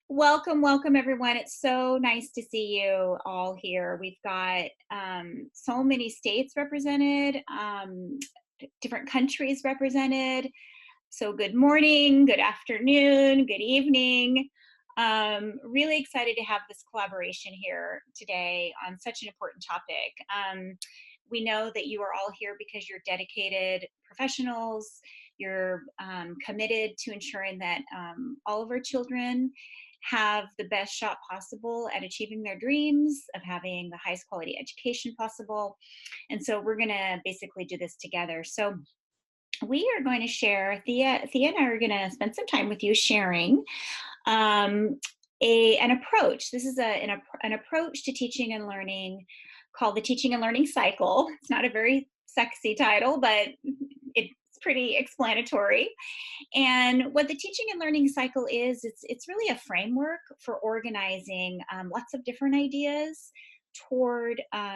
Welcome, welcome everyone. It's so nice to see you all here. We've got so many states represented, different countries represented. So good morning, good afternoon, good evening. Really excited to have this collaboration here today on such an important topic. We know that you are all here because you're dedicated professionals. You're committed to ensuring that all of our children have the best shot possible at achieving their dreams, of having the highest quality education possible. And so we're going to basically do this together. So we are going to share, Thea and I are going to spend some time with you sharing um, an approach. This is an approach to teaching and learning called the Teaching and Learning Cycle. It's not a very sexy title, but it's pretty explanatory. And what the teaching and learning cycle is, it's really a framework for organizing lots of different ideas toward a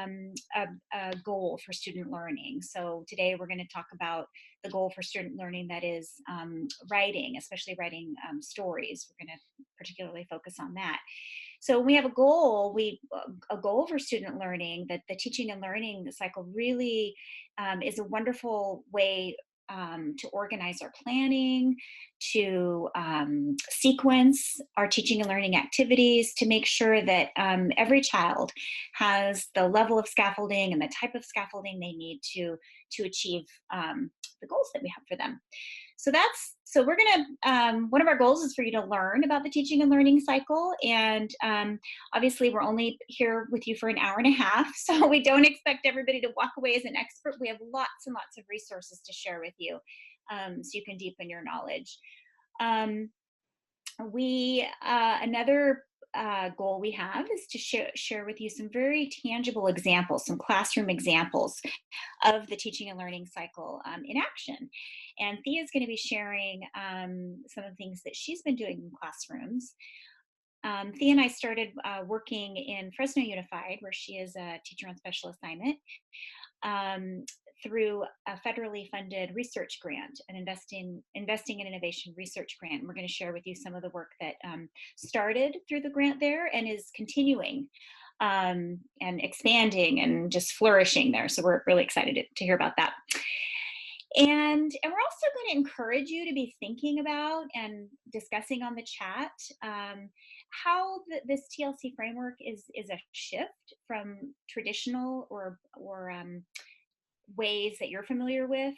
goal for student learning. So today we're going to talk about the goal for student learning, that is writing, especially writing stories. We're going to particularly focus on that. So when we have a goal for student learning, that the teaching and learning cycle really is a wonderful way to organize our planning, to sequence our teaching and learning activities, to make sure that every child has the level of scaffolding and the type of scaffolding they need to achieve the goals that we have for them. So we're gonna, one of our goals is for you to learn about the teaching and learning cycle. And obviously we're only here with you for an hour and a half, so we don't expect everybody to walk away as an expert. We have lots and lots of resources to share with you, so you can deepen your knowledge. Um, Another goal we have is to share with you some very tangible examples, some classroom examples of the teaching and learning cycle in action. And Thea is going to be sharing some of the things that she's been doing in classrooms. Thea and I started working in Fresno Unified, where she is a teacher on special assignment, um, through a federally funded research grant, an investing in innovation research grant. And we're going to share with you some of the work that started through the grant there and is continuing and expanding and just flourishing there. So we're really excited to hear about that. And we're also going to encourage you to be thinking about and discussing on the chat how this TLC framework is a shift from traditional or ways that you're familiar with,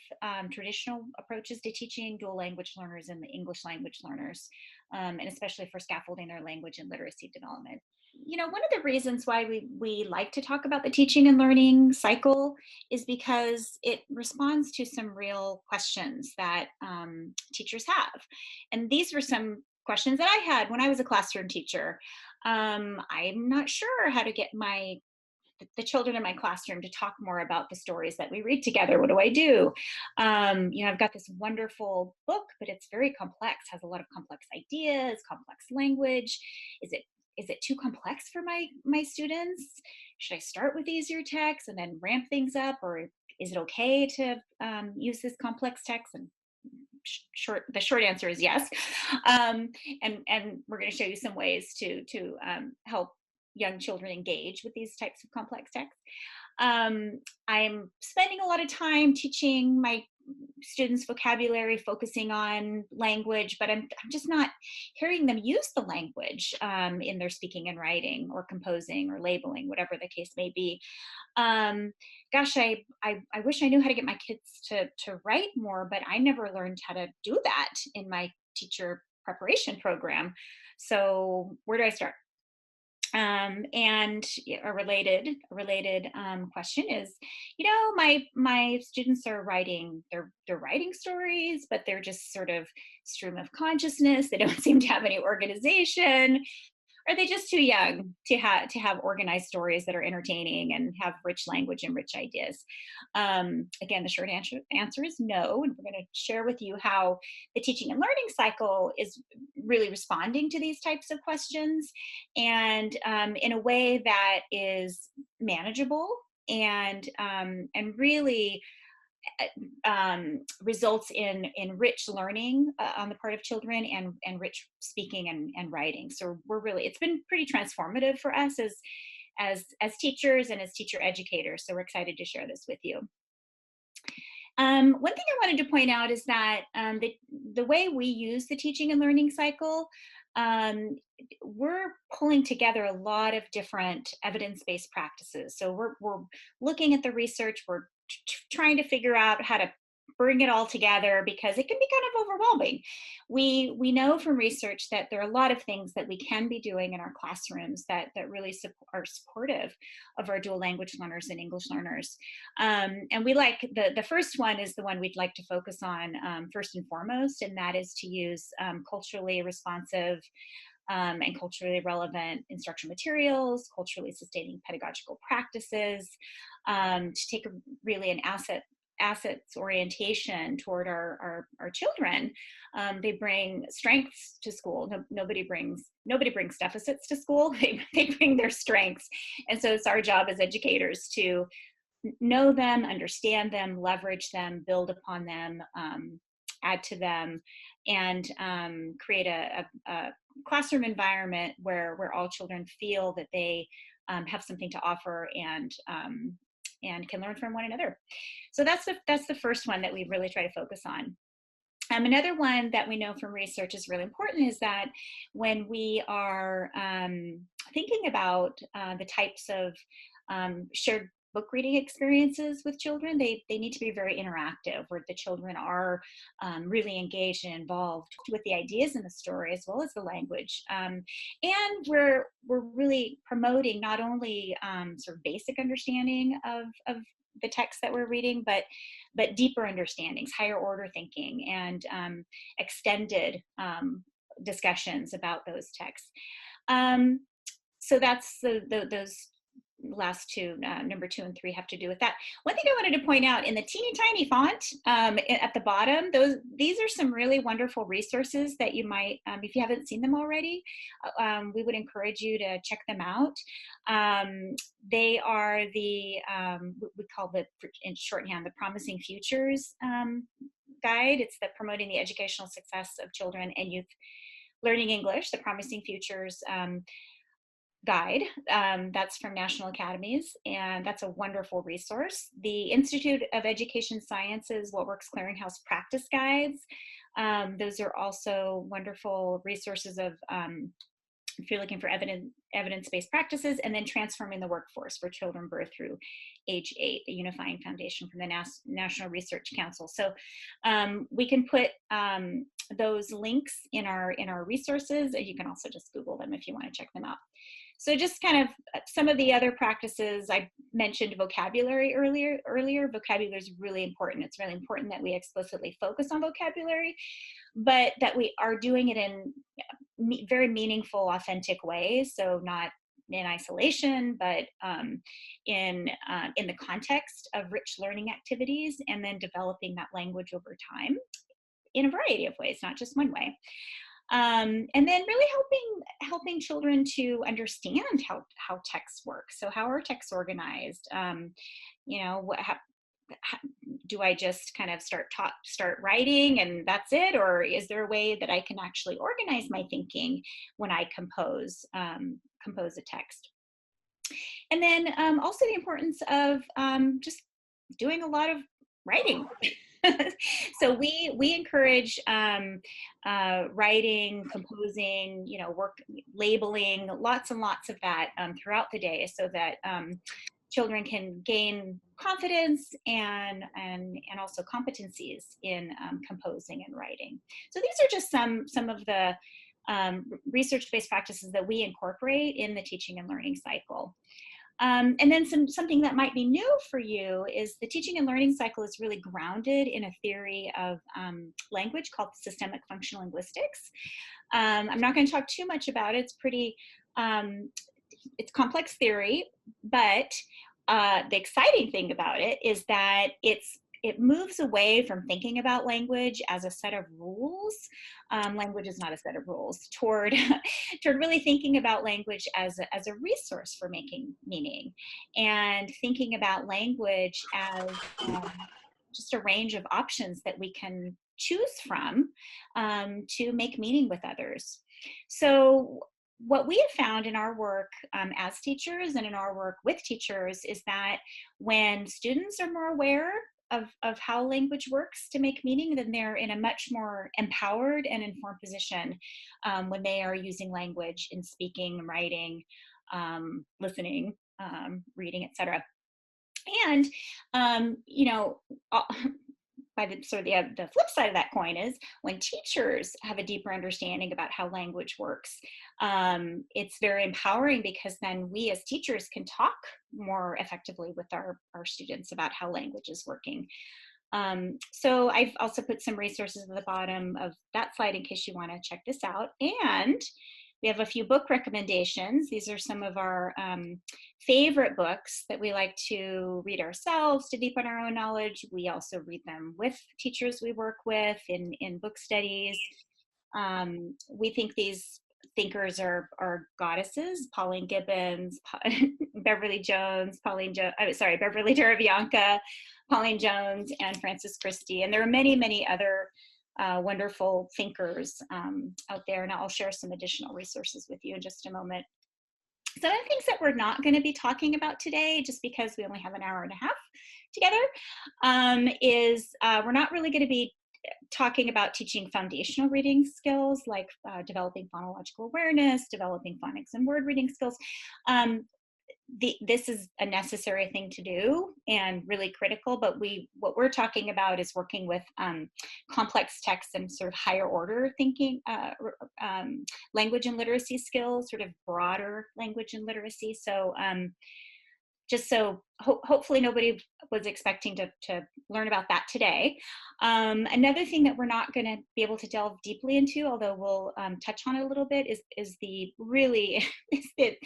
traditional approaches to teaching dual language learners and the English language learners, and especially for scaffolding their language and literacy development. You know, one of the reasons why we like to talk about the teaching and learning cycle is because it responds to some real questions that teachers have. And these were some questions that I had when I was a classroom teacher. I'm not sure how to get the children in my classroom to talk more about the stories that we read together. What do I do? You know, I've got this wonderful book, but it's very complex, has a lot of complex ideas, complex language. Is it too complex for my students? Should I start with easier text and then ramp things up, or is it okay to use this complex text? And the short answer is yes. And we're going to show you some ways to help young children engage with these types of complex texts. I'm spending a lot of time teaching my students vocabulary, focusing on language, but I'm just not hearing them use the language in their speaking and writing or composing or labeling, whatever the case may be. Gosh, I wish I knew how to get my kids to write more, but I never learned how to do that in my teacher preparation program. So where do I start? And a related question is, you know, my students are writing, they're writing stories, but they're just sort of stream of consciousness. They don't seem to have any organization. Are they just too young to have organized stories that are entertaining and have rich language and rich ideas? Again, the short answer is no. And we're going to share with you how the teaching and learning cycle is really responding to these types of questions, and in a way that is manageable and really results in rich learning on the part of children, and rich speaking and writing. So it's been pretty transformative for us as teachers and as teacher educators. So we're excited to share this with you. One thing I wanted to point out is that the way we use the teaching and learning cycle, we're pulling together a lot of different evidence-based practices. So we're looking at the research, we're trying to figure out how to bring it all together, because it can be kind of overwhelming. We know from research that there are a lot of things that we can be doing in our classrooms that really are supportive of our dual language learners and English learners. And we like the first one is the one we'd like to focus on first and foremost, and that is to use culturally responsive and culturally relevant instructional materials, culturally sustaining pedagogical practices, to take really an assets orientation toward our children. They bring strengths to school. Nobody brings deficits to school. They bring their strengths. And so it's our job as educators to know them, understand them, leverage them, build upon them, add to them, and create a classroom environment where all children feel that they have something to offer and can learn from one another. So that's the first one that we really try to focus on. Another one that we know from research is really important is that when we are thinking about the types of shared book reading experiences with children, they need to be very interactive, where the children are really engaged and involved with the ideas in the story as well as the language. And we're really promoting not only sort of basic understanding of the text that we're reading, but deeper understandings, higher order thinking, and extended discussions about those texts. So that's those last two, number 2 and 3, have to do with that. One thing I wanted to point out, in the teeny tiny font at the bottom, these are some really wonderful resources that you might, if you haven't seen them already, we would encourage you to check them out. They are we call in shorthand, the Promising Futures guide. It's the Promoting the Educational Success of Children and Youth Learning English, the Promising Futures guide. That's from National Academies, and that's a wonderful resource. The Institute of Education Sciences What Works Clearinghouse practice guides. Those are also wonderful resources of if you're looking for evidence-based practices. And then Transforming the Workforce for Children Birth Through Age 8, a unifying foundation from the National Research Council. So we can put those links in our resources, and you can also just Google them if you want to check them out. So just kind of some of the other practices. I mentioned vocabulary earlier. Vocabulary is really important. It's really important that we explicitly focus on vocabulary, but that we are doing it in very meaningful, authentic ways. So not in isolation, but in the context of rich learning activities, and then developing that language over time in a variety of ways, not just one way. And then really helping children to understand how texts work. So how are texts organized? Do I just kind of start writing and that's it, or is there a way that I can actually organize my thinking when I compose a text? And then also the importance of just doing a lot of writing. So we encourage writing, composing, work, labeling, lots and lots of that throughout the day, so that children can gain confidence and also competencies in composing and writing. So these are just some of the research-based practices that we incorporate in the teaching and learning cycle. And then something that might be new for you is the teaching and learning cycle is really grounded in a theory of language called systemic functional linguistics. I'm not going to talk too much about it. It's pretty, it's complex theory, but the exciting thing about it is that it moves away from thinking about language as a set of rules. Language is not a set of rules, toward really thinking about language as a resource for making meaning, and thinking about language as just a range of options that we can choose from to make meaning with others. So what we have found in our work as teachers and in our work with teachers is that when students are more aware of how language works to make meaning, then they're in a much more empowered and informed position when they are using language in speaking, writing, listening, reading, etc. And you know, by the sort of the flip side of that coin is when teachers have a deeper understanding about how language works, it's very empowering because then we as teachers can talk more effectively with our students about how language is working. So I've also put some resources at the bottom of that slide in case you want to check this out. And we have a few book recommendations. These are some of our favorite books that we like to read ourselves to deepen our own knowledge. We also read them with teachers we work with in book studies. We think these thinkers are goddesses: Pauline Gibbons, Beverly Jones, Beverly Deribianca, Pauline Jones, and Frances Christie. And there are many, many other wonderful thinkers out there, and I'll share some additional resources with you in just a moment. Some of the things that we're not going to be talking about today, just because we only have an hour and a half together, is we're not really going to be talking about teaching foundational reading skills like developing phonological awareness, developing phonics and word reading skills. This is a necessary thing to do and really critical, but what we're talking about is working with complex text and sort of higher order thinking, language and literacy skills, sort of broader language and literacy. So just so hopefully nobody was expecting to learn about that today. Another thing that we're not going to be able to delve deeply into, although we'll touch on it a little bit, is the really the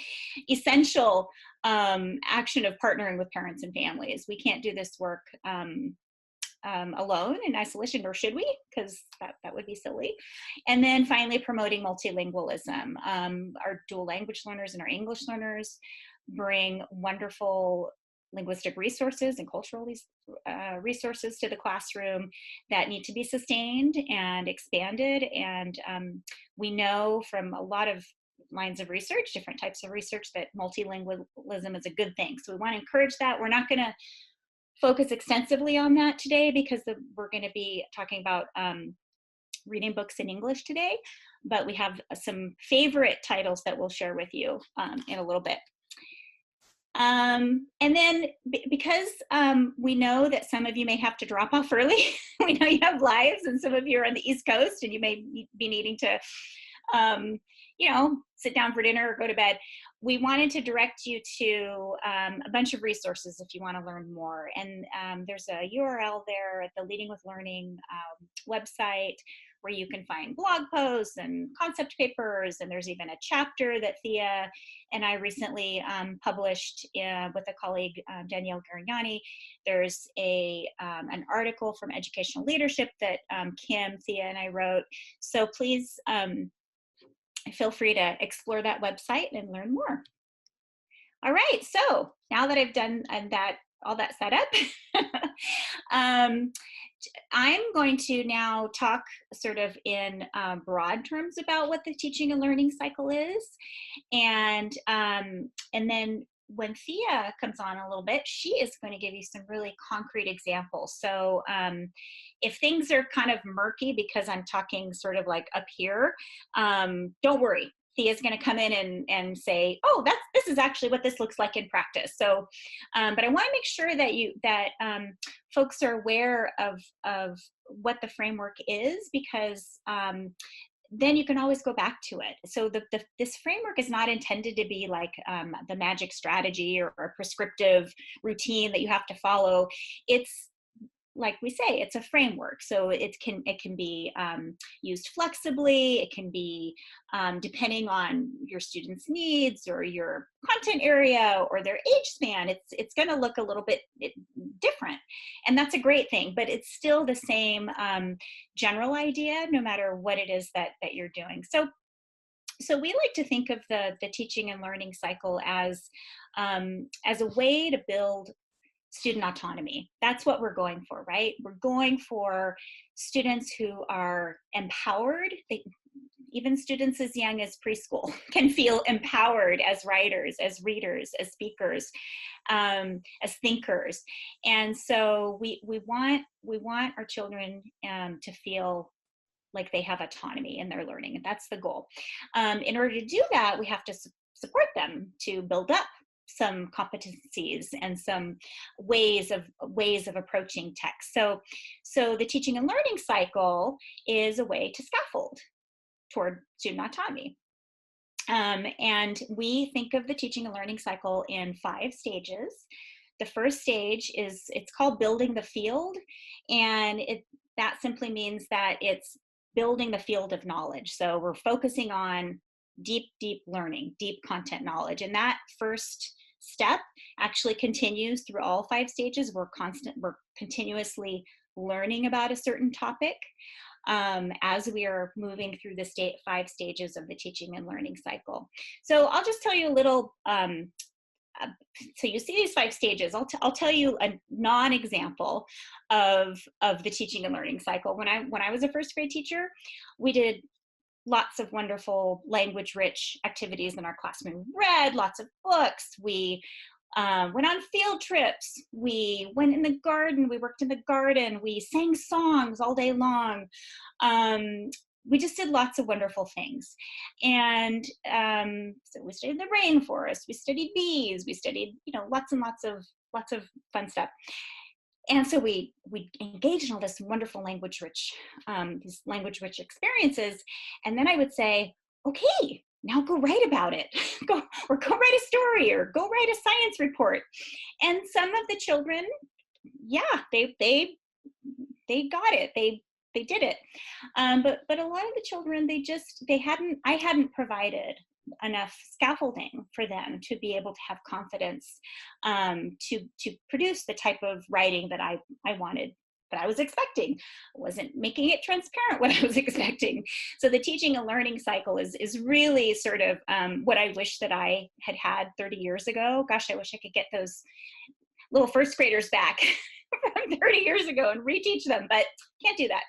essential action of partnering with parents and families. We can't do this work alone in isolation, nor should we, because that would be silly. And then finally, promoting multilingualism. Our dual language learners and our English learners bring wonderful linguistic resources and cultural resources to the classroom that need to be sustained and expanded. And we know from a lot of lines of research, different types of research, that multilingualism is a good thing. So we want to encourage that. We're not going to focus extensively on that today because we're going to be talking about reading books in English today, but we have some favorite titles that we'll share with you in a little bit. And then because we know that some of you may have to drop off early, we know you have lives, and some of you are on the East Coast and you may be needing to, you know, sit down for dinner or go to bed. We wanted to direct you to a bunch of resources if you want to learn more. And there's a URL there at the Leading with Learning website where you can find blog posts and concept papers. And there's even a chapter that Thea and I recently published with a colleague, Danielle Garignani. There's an article from Educational Leadership that Kim, Thea, and I wrote. So please feel free to explore that website and learn more. All right, so now that I've done all that setup, I'm going to now talk sort of in broad terms about what the teaching and learning cycle is, and then when Thea comes on a little bit, she is going to give you some really concrete examples. So if things are kind of murky because I'm talking sort of like up here, don't worry. Thea's going to come in and say, oh, this is actually what this looks like in practice. So, but I want to make sure that folks are aware of what the framework is, because then you can always go back to it. So this framework is not intended to be like the magic strategy or a prescriptive routine that you have to follow. It's, like we say, it's a framework. So it can be used flexibly. It can be depending on your students' needs or your content area or their age span. It's going to look a little bit different, and that's a great thing. But it's still the same general idea, no matter what it is that you're doing. So we like to think of the teaching and learning cycle as a way to build student autonomy. That's what we're going for, right? We're going for students who are empowered. Even students as young as preschool can feel empowered as writers, as readers, as speakers, as thinkers. And so we want our children to feel like they have autonomy in their learning, and that's the goal. In order to do that, we have to support them to build up some competencies and some ways of approaching text. So the teaching and learning cycle is a way to scaffold toward student autonomy. And we think of the teaching and learning cycle in 5 stages. The first stage it's called building the field, and that simply means that it's building the field of knowledge. So we're focusing on deep learning, deep content knowledge. And that first step actually continues through all 5 stages. We're continuously learning about a certain topic as we are moving through the 5 stages of the teaching and learning cycle. So I'll just tell you a little, so you see these 5 stages. I'll tell you a non-example of the teaching and learning cycle. When I was a first grade teacher, we did lots of wonderful language-rich activities in our classroom. We read lots of books. We went on field trips. We went in the garden. We worked in the garden. We sang songs all day long. We just did lots of wonderful things. And so we studied the rainforest. We studied bees. We studied, lots and lots of fun stuff. And so we engaged in all this wonderful language-rich experiences. And then I would say, okay, now go write about it. go write a story or go write a science report. And some of the children, yeah, they got it. They did it. But a lot of the children, I hadn't provided enough scaffolding for them to be able to have confidence to produce the type of writing that I wanted, that I was expecting. I wasn't making it transparent what I was expecting. So the teaching and learning cycle is really sort of what I wish that I had 30 years ago. Gosh, I wish I could get those little first graders back from 30 years ago and reteach them, but can't do that.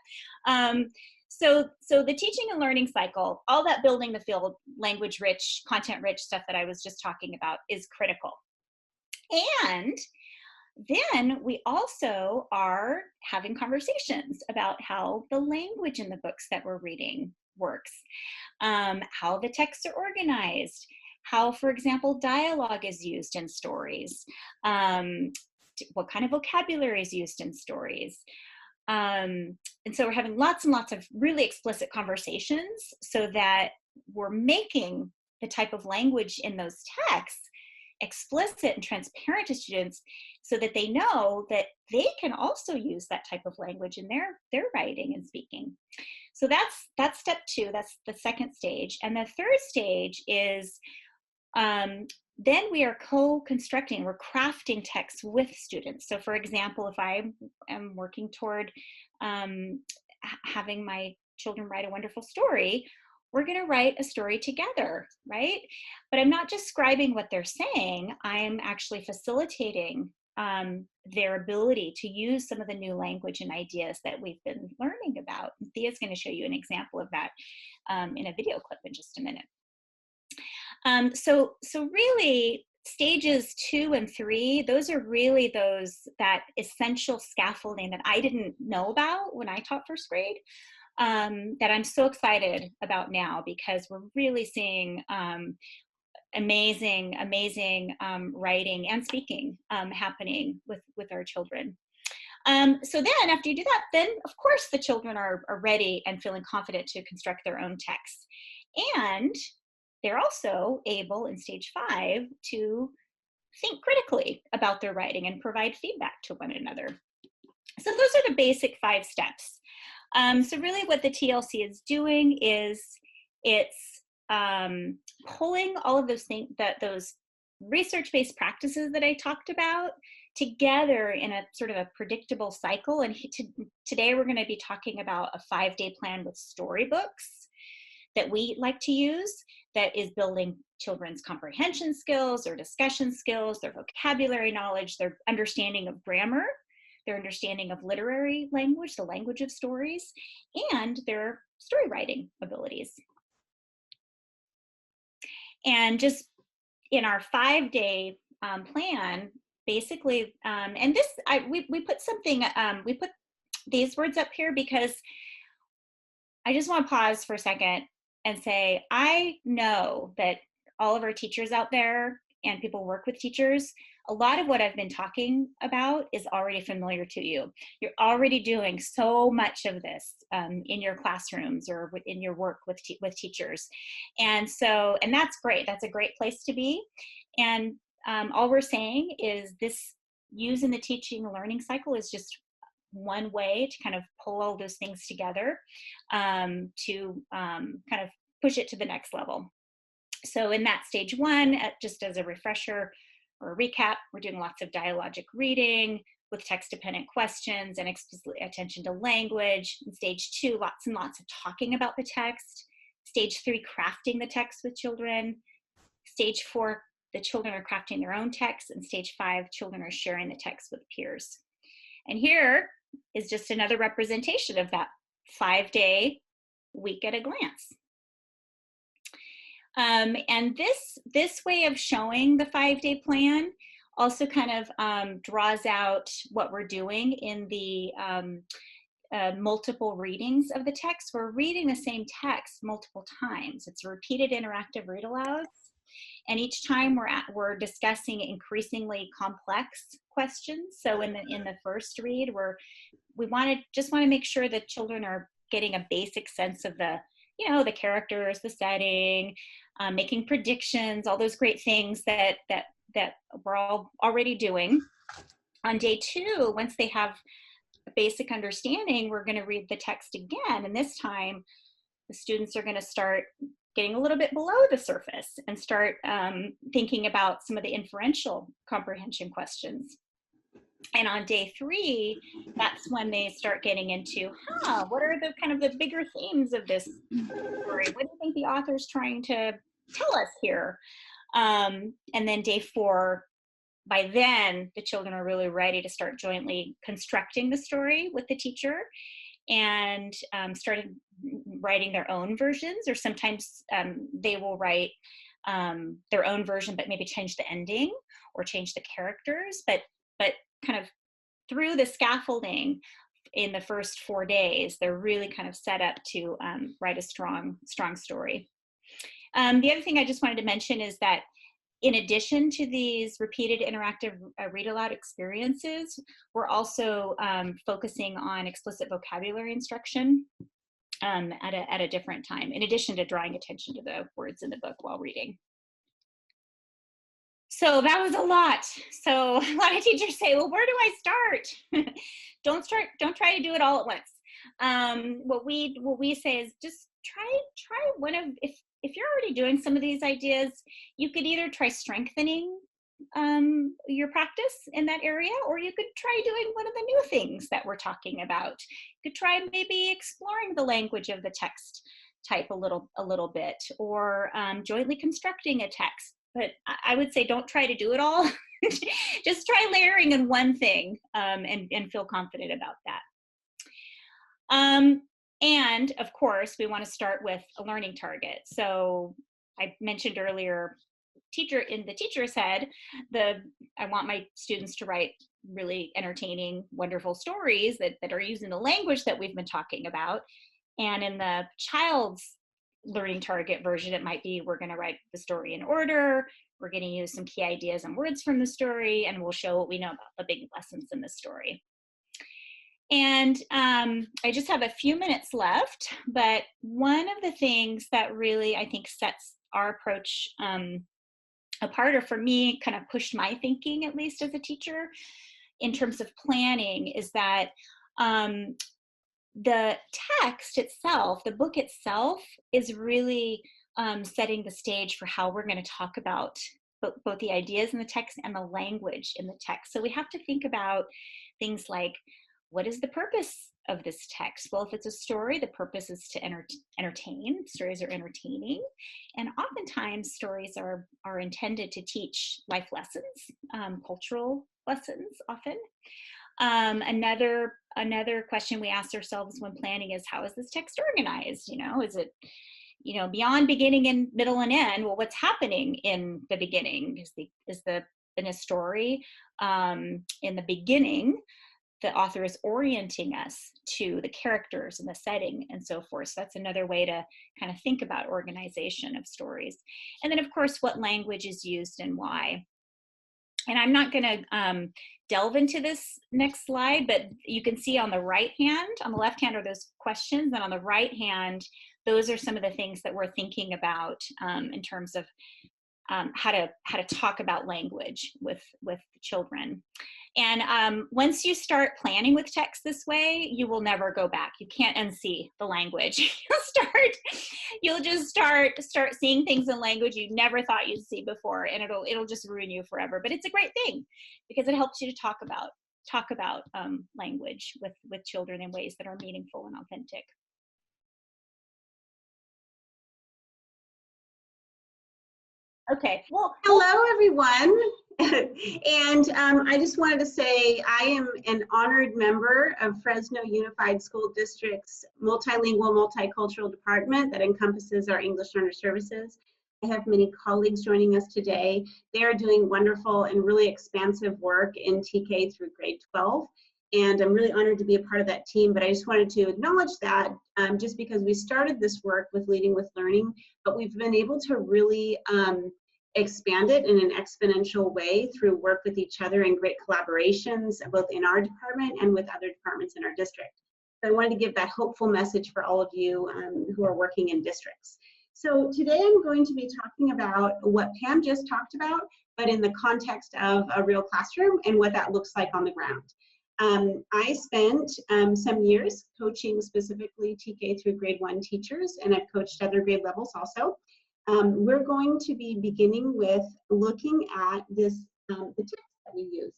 So the teaching and learning cycle, all that building the field, language-rich, content-rich stuff that I was just talking about is critical. And then we also are having conversations about how the language in the books that we're reading works, how the texts are organized, how, for example, dialogue is used in stories, what kind of vocabulary is used in stories. And so we're having lots and lots of really explicit conversations so that we're making the type of language in those texts explicit and transparent to students so that they know that they can also use that type of language in their writing and speaking. So that's step 2, that's the second stage. And the third stage is then we are co-constructing, we're crafting texts with students. So for example, if I am working toward having my children write a wonderful story, we're going to write a story together, right? But I'm not just scribing what they're saying, I'm actually facilitating their ability to use some of the new language and ideas that we've been learning about. Thea's going to show you an example of that in a video clip in just a minute. So really, stages 2 and 3, those are really that essential scaffolding that I didn't know about when I taught first grade, that I'm so excited about now, because we're really seeing amazing writing and speaking happening with our children. So then after you do that, then of course the children are ready and feeling confident to construct their own texts. And they're also able in stage 5 to think critically about their writing and provide feedback to one another. So those are the basic 5 steps. So really what the TLC is doing is it's pulling all of those things, those research-based practices that I talked about, together in a sort of a predictable cycle. And today we're going to be talking about a 5-day plan with storybooks that we like to use that is building children's comprehension skills, their discussion skills, their vocabulary knowledge, their understanding of grammar, their understanding of literary language, the language of stories, and their story writing abilities. And just in our 5-day plan, basically, and this, we put something, we put these words up here because I just want to pause for a second and say, I know that all of our teachers out there and people who work with teachers, a lot of what I've been talking about is already familiar to you. You're already doing so much of this in your classrooms or in your work with teachers. And so, and that's great. That's a great place to be. And all we're saying is this use in the teaching and learning cycle is just one way to kind of pull all those things together to kind of push it to the next level. So in that stage 1, just as a refresher or a recap, we're doing lots of dialogic reading with text-dependent questions and explicit attention to language. In stage 2, lots and lots of talking about the text. Stage 3, crafting the text with children. Stage 4, the children are crafting their own text. And stage 5, children are sharing the text with peers. And here is just another representation of that 5-day week at a glance. And this way of showing the 5-day plan also kind of draws out what we're doing in the multiple readings of the text. We're reading the same text multiple times. It's repeated interactive read alouds. And each time we're discussing increasingly complex questions. So in the first read, we just want to make sure that children are getting a basic sense of the characters, the setting, making predictions, all those great things that we're all already doing. On day 2, once they have a basic understanding, we're going to read the text again. And this time, the students are going to start getting a little bit below the surface and start thinking about some of the inferential comprehension questions. And on day 3, that's when they start getting into, what are the kind of the bigger themes of this story? What do you think the author's trying to tell us here? And then day 4, by then, the children are really ready to start jointly constructing the story with the teacher and started writing their own versions, or sometimes they will write their own version, but maybe change the ending or change the characters, but kind of through the scaffolding in the first 4 days, they're really kind of set up to write a strong story. The other thing I just wanted to mention is that in addition to these repeated interactive read aloud experiences, we're also focusing on explicit vocabulary instruction at a different time, in addition to drawing attention to the words in the book while reading. So that was a lot. So a lot of teachers say, well, where do I start? Don't try to do it all at once. What we say is just try one of, if you're already doing some of these ideas, you could either try strengthening your practice in that area, or you could try doing one of the new things that we're talking about. You could try maybe exploring the language of the text type a little bit, or jointly constructing a text. But I would say don't try to do it all. Just try layering in one thing and feel confident about that. And of course, we want to start with a learning target. So I mentioned earlier, in the teacher's head, I want my students to write really entertaining, wonderful stories that are using the language that we've been talking about. And in the child's learning target version, it might be, we're going to write the story in order, we're going to use some key ideas and words from the story, and we'll show what we know about the big lessons in the story. And I just have a few minutes left, but one of the things that really, I think, sets our approach apart, or for me, kind of pushed my thinking, at least as a teacher, in terms of planning, is that the text itself, the book itself, is really setting the stage for how we're going to talk about both the ideas in the text and the language in the text. So we have to think about things like what is the purpose of this text? Well, if it's a story, the purpose is to entertain. Stories are entertaining. And oftentimes stories are intended to teach life lessons, cultural lessons often. Another question we ask ourselves when planning is, how is this text organized? Is it, beyond beginning and middle and end? Well, what's happening in the beginning? In a story, in the beginning, the author is orienting us to the characters and the setting and so forth. So that's another way to kind of think about organization of stories. And then, of course, what language is used and why. And I'm not going to delve into this next slide, but you can see on the right hand, on the left hand are those questions, and on the right hand, those are some of the things that we're thinking about in terms of how to talk about language with children. And once you start planning with text this way, you will never go back. You can't unsee the language. You'll just start seeing things in language you never thought you'd see before, and it'll just ruin you forever. But it's a great thing because it helps you to talk about language with children in ways that are meaningful and authentic. Okay, well, hello everyone. And I just wanted to say I am an honored member of Fresno Unified School District's multilingual, multicultural department that encompasses our English learner services. I have many colleagues joining us today. They are doing wonderful and really expansive work in TK through grade 12. And I'm really honored to be a part of that team, but I just wanted to acknowledge that just because we started this work with Leading with Learning, but we've been able to really expand it in an exponential way through work with each other and great collaborations, both in our department and with other departments in our district. So I wanted to give that hopeful message for all of you who are working in districts. So today I'm going to be talking about what Pam just talked about, but in the context of a real classroom and what that looks like on the ground. I spent some years coaching specifically TK through grade 1 teachers, and I've coached other grade levels also. We're going to be beginning with looking at the text that we use.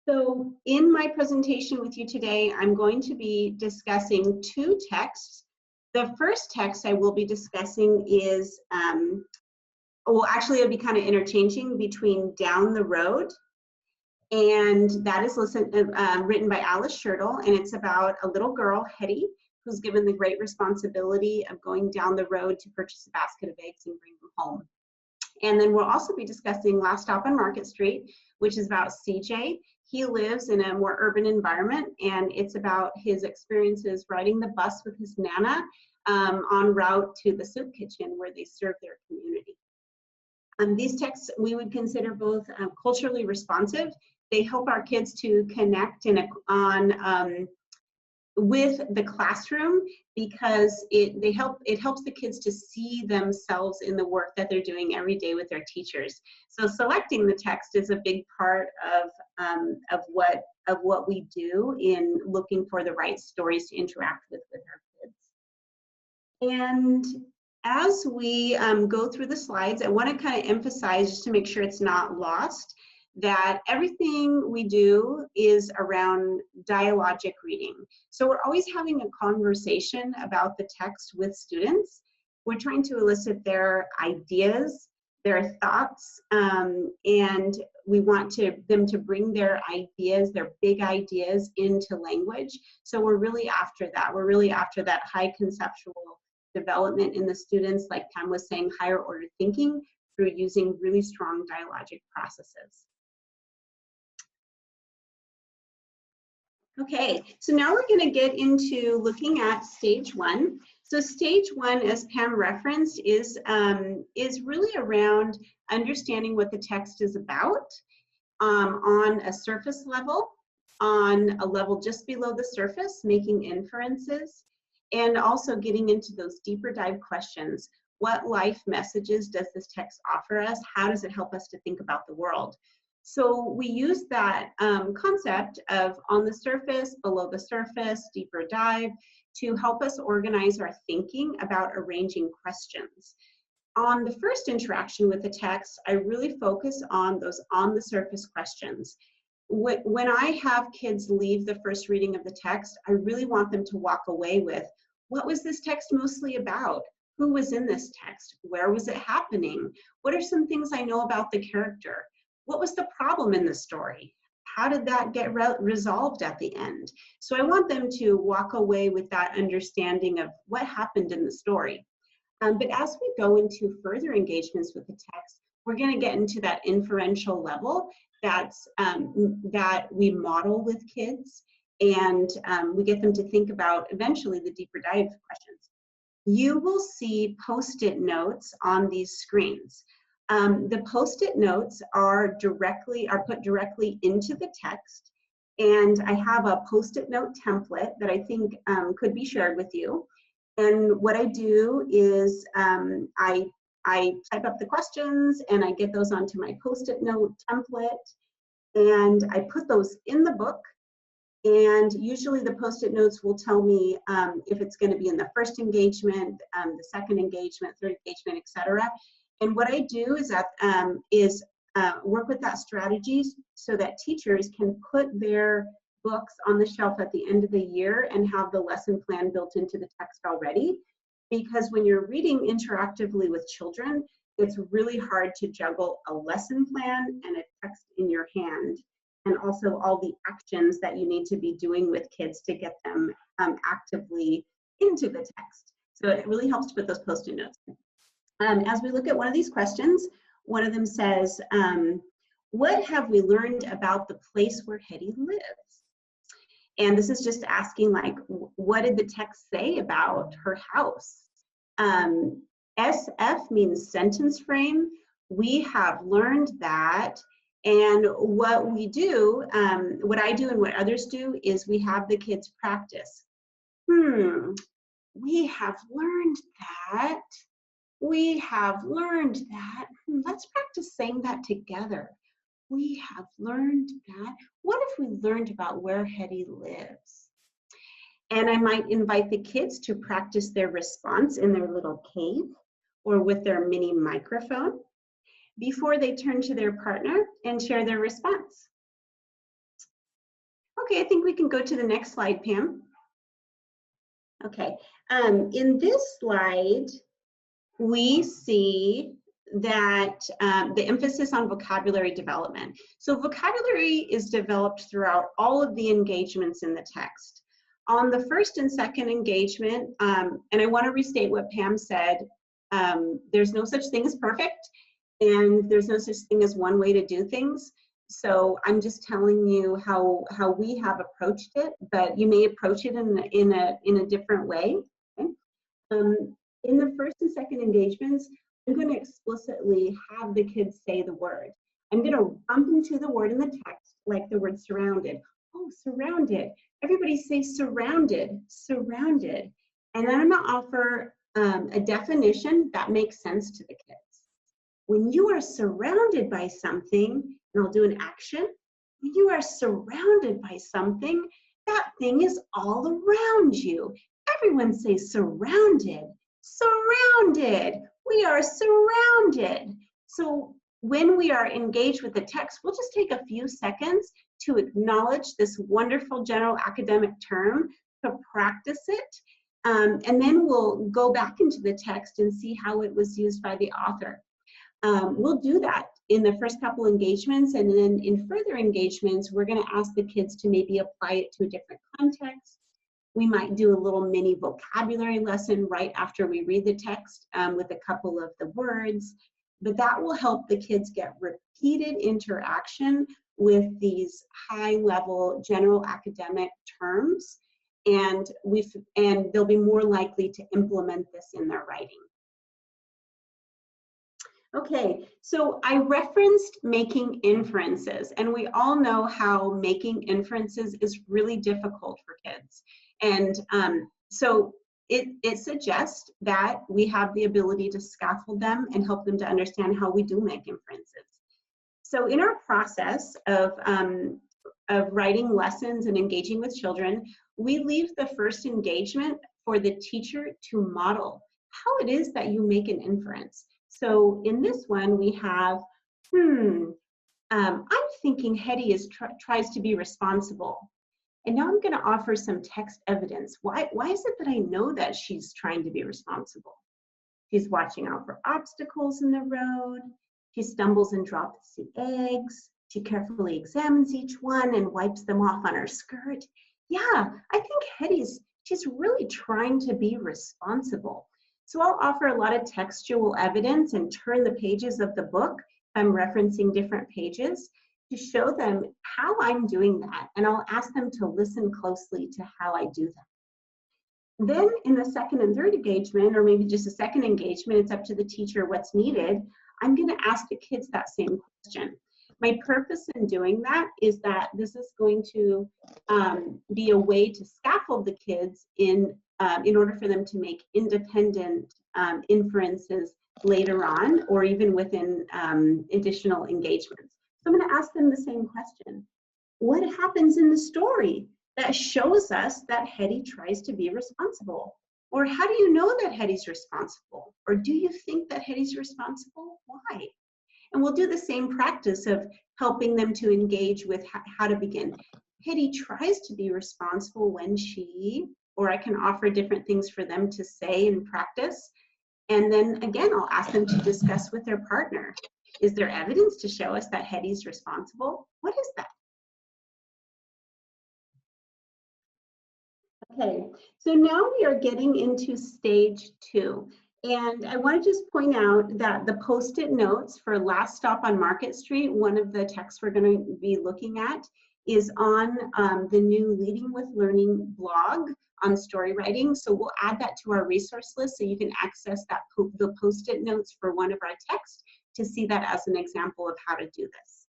So in my presentation with you today, I'm going to be discussing two texts. The first text I will be discussing is, well, actually it'll be kind of interchanging between Down the Road, and that is written by Alice Schertle, and it's about a little girl, Hetty, who's given the great responsibility of going down the road to purchase a basket of eggs and bring them home. And then we'll also be discussing Last Stop on Market Street, which is about CJ. He lives in a more urban environment, and it's about his experiences riding the bus with his Nana en route to the soup kitchen where they serve their community. These texts we would consider both culturally responsive. They help our kids to connect with the classroom because it helps the kids to see themselves in the work that they're doing every day with their teachers. So selecting the text is a big part of what we do in looking for the right stories to interact with our kids. And as we go through the slides, I want to kind of emphasize, just to make sure it's not lost, that everything we do is around dialogic reading. So we're always having a conversation about the text with students. We're trying to elicit their ideas, their thoughts, and we want them to bring their ideas, their big ideas, into language. So we're really after that. We're really after that high conceptual development in the students, like Pam was saying, higher order thinking through using really strong dialogic processes. Okay, so now we're going to get into looking at stage 1. So stage 1, as Pam referenced, is really around understanding what the text is about on a surface level, on a level just below the surface, making inferences, and also getting into those deeper dive questions. What life messages does this text offer us? How does it help us to think about the world? So we use that concept of on the surface, below the surface, deeper dive, to help us organize our thinking about arranging questions. On the first interaction with the text, I really focus on those on the surface questions. when I have kids leave the first reading of the text, I really want them to walk away with, what was this text mostly about? Who was in this text? Where was it happening? What are some things I know about the character? What was the problem in the story? How did that get resolved at the end? So I want them to walk away with that understanding of what happened in the story. But as we go into further engagements with the text, we're going to get into that inferential level that we model with kids, and we get them to think about eventually the deeper dive questions. You will see post-it notes on these screens. The post-it notes are put directly into the text, and I have a post-it note template that I think could be shared with you. And what I do is I type up the questions and I get those onto my post-it note template, and I put those in the book. And usually the post-it notes will tell me if it's going to be in the first engagement, the second engagement, third engagement, etc. And what I do is work with that strategy so that teachers can put their books on the shelf at the end of the year and have the lesson plan built into the text already. Because when you're reading interactively with children, it's really hard to juggle a lesson plan and a text in your hand, and also all the actions that you need to be doing with kids to get them actively into the text. So it really helps to put those post-it notes in. As we look at one of these questions, one of them says, what have we learned about the place where Hetty lives? And this is just asking, like, what did the text say about her house? SF means sentence frame. We have learned that. And what we do, what I do and what others do, is we have the kids practice. We have learned that. We have learned that. Let's practice saying that together. We have learned that. What if we learned about where Hetty lives? And I might invite the kids to practice their response in their little cave or with their mini microphone before they turn to their partner and share their response. Okay, I think we can go to the next slide, Pam. Okay, in this slide, we see that the emphasis on vocabulary development. So vocabulary is developed throughout all of the engagements in the text. On the first and second engagement, and I want to restate what Pam said, there's no such thing as perfect, and there's no such thing as one way to do things. So I'm just telling you how we have approached it, but you may approach it in a different way. Okay? In the first and second engagements, I'm going to explicitly have the kids say the word. I'm going to bump into the word in the text, like the word surrounded. Oh, surrounded. Everybody say surrounded, surrounded. And then I'm going to offer a definition that makes sense to the kids. When you are surrounded by something, and I'll do an action, when you are surrounded by something, that thing is all around you. Everyone say surrounded, surrounded. We are surrounded. So when we are engaged with the text, we'll just take a few seconds to acknowledge this wonderful general academic term, to practice it, and then we'll go back into the text and see how it was used by the author. We'll do that in the first couple engagements, and then in further engagements, we're going to ask the kids to maybe apply it to a different context. We might do a little mini vocabulary lesson right after we read the text with a couple of the words, but that will help the kids get repeated interaction with these high-level general academic terms, and they'll be more likely to implement this in their writing. Okay, so I referenced making inferences, and we all know how making inferences is really difficult for kids. And so it suggests that we have the ability to scaffold them and help them to understand how we do make inferences. So in our process of writing lessons and engaging with children, we leave the first engagement for the teacher to model how it is that you make an inference. So in this one, we have, I'm thinking Hetty tries to be responsible. And now I'm going to offer some text evidence. Why is it that I know that she's trying to be responsible? She's watching out for obstacles in the road. She stumbles and drops the eggs. She carefully examines each one and wipes them off on her skirt. Yeah, I think she's really trying to be responsible. So I'll offer a lot of textual evidence and turn the pages of the book. I'm referencing different pages to show them how I'm doing that. And I'll ask them to listen closely to how I do that. Then in the second and third engagement, or maybe just a second engagement, it's up to the teacher what's needed. I'm going to ask the kids that same question. My purpose in doing that is that this is going to be a way to scaffold the kids in order for them to make independent inferences later on, or even within additional engagements. So I'm going to ask them the same question. What happens in the story that shows us that Hetty tries to be responsible? Or how do you know that Hetty's responsible? Or do you think that Hetty's responsible? Why? And we'll do the same practice of helping them to engage with how to begin. Hetty tries to be responsible when she, or I can offer different things for them to say and practice. And then again, I'll ask them to discuss with their partner. Is there evidence to show us that Hetty's responsible? What is that? Okay, so now we are getting into stage 2. And I want to just point out that the Post-it notes for Last Stop on Market Street, one of the texts we're going to be looking at, is on the new Leading with Learning blog on story writing. So we'll add that to our resource list so you can access that the Post-it notes for one of our texts to see that as an example of how to do this.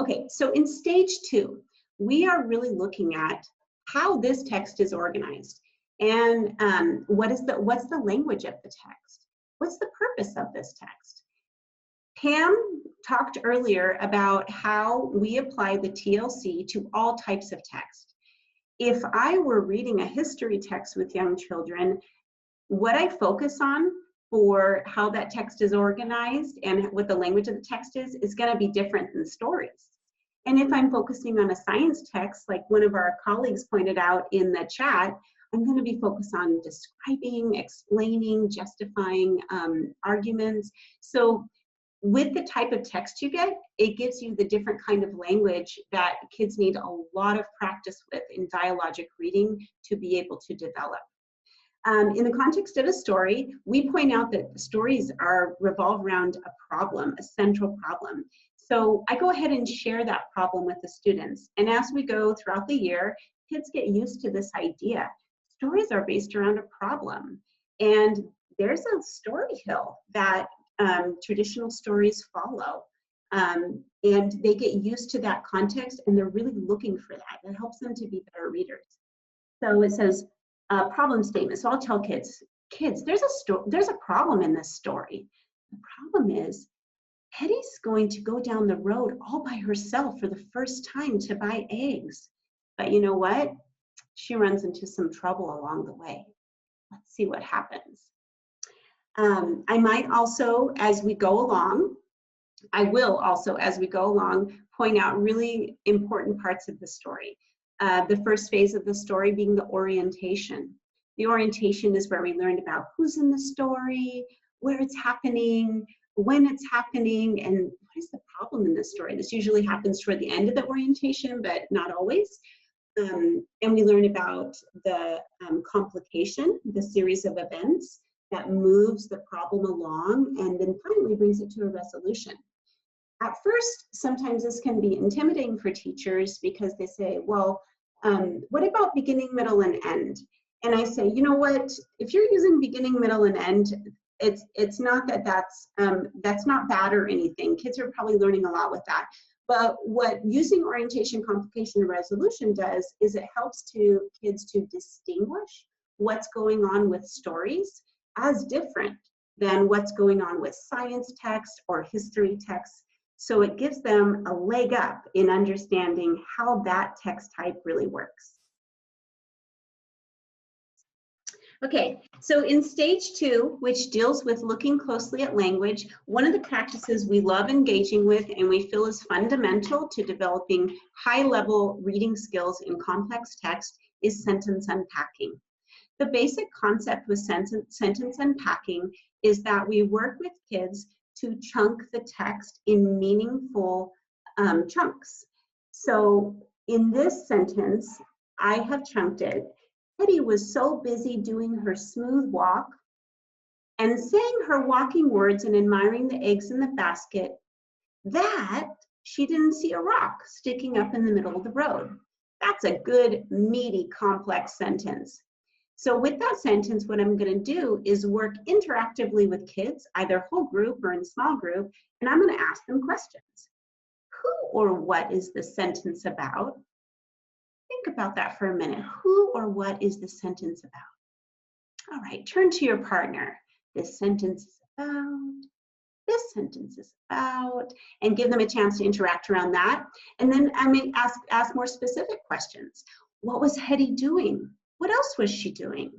Okay, so in stage 2, we are really looking at how this text is organized and what's the language of the text? What's the purpose of this text? Pam talked earlier about how we apply the TLC to all types of text. If I were reading a history text with young children, what I focus on for how that text is organized and what the language of the text is going to be different than stories. And if I'm focusing on a science text, like one of our colleagues pointed out in the chat, I'm going to be focused on describing, explaining, justifying arguments. So with the type of text you get, it gives you the different kind of language that kids need a lot of practice with in dialogic reading to be able to develop. In the context of a story, we point out that stories revolve around a problem, a central problem. So I go ahead and share that problem with the students. And as we go throughout the year, kids get used to this idea. Stories are based around a problem. And there's a story hill that traditional stories follow. And they get used to that context, and they're really looking for that. That helps them to be better readers. So it says problem statement. So I'll tell kids, there's a problem in this story. The problem is Hetty's going to go down the road all by herself for the first time to buy eggs. But you know what? She runs into some trouble along the way. Let's see what happens. I might also, as we go along, point out really important parts of the story. The first phase of the story being the orientation. The orientation is where we learned about who's in the story, where it's happening, when it's happening, and what is the problem in this story. This usually happens toward the end of the orientation, but not always. And we learn about the complication, the series of events that moves the problem along and then finally brings it to a resolution. At first, sometimes this can be intimidating for teachers because they say, well, what about beginning, middle, and end? And I say, you know what, if you're using beginning, middle, and end, it's not that's not bad or anything. Kids are probably learning a lot with that. But what using orientation, complication, and resolution does is it helps kids to distinguish what's going on with stories as different than what's going on with science text or history text. So it gives them a leg up in understanding how that text type really works. Okay, so in stage 2, which deals with looking closely at language, one of the practices we love engaging with and we feel is fundamental to developing high-level reading skills in complex text is sentence unpacking. The basic concept with sentence unpacking is that we work with kids to chunk the text in meaningful chunks. So in this sentence, I have chunked it. Hetty was so busy doing her smooth walk and saying her walking words and admiring the eggs in the basket that she didn't see a rock sticking up in the middle of the road. That's a good, meaty, complex sentence. So with that sentence, what I'm going to do is work interactively with kids, either whole group or in small group, and I'm going to ask them questions. Who or what is the sentence about? Think about that for a minute. Who or what is the sentence about? All right, turn to your partner. This sentence is about, this sentence is about, and give them a chance to interact around that. And then I may ask more specific questions. What was Hetty doing? What else was she doing?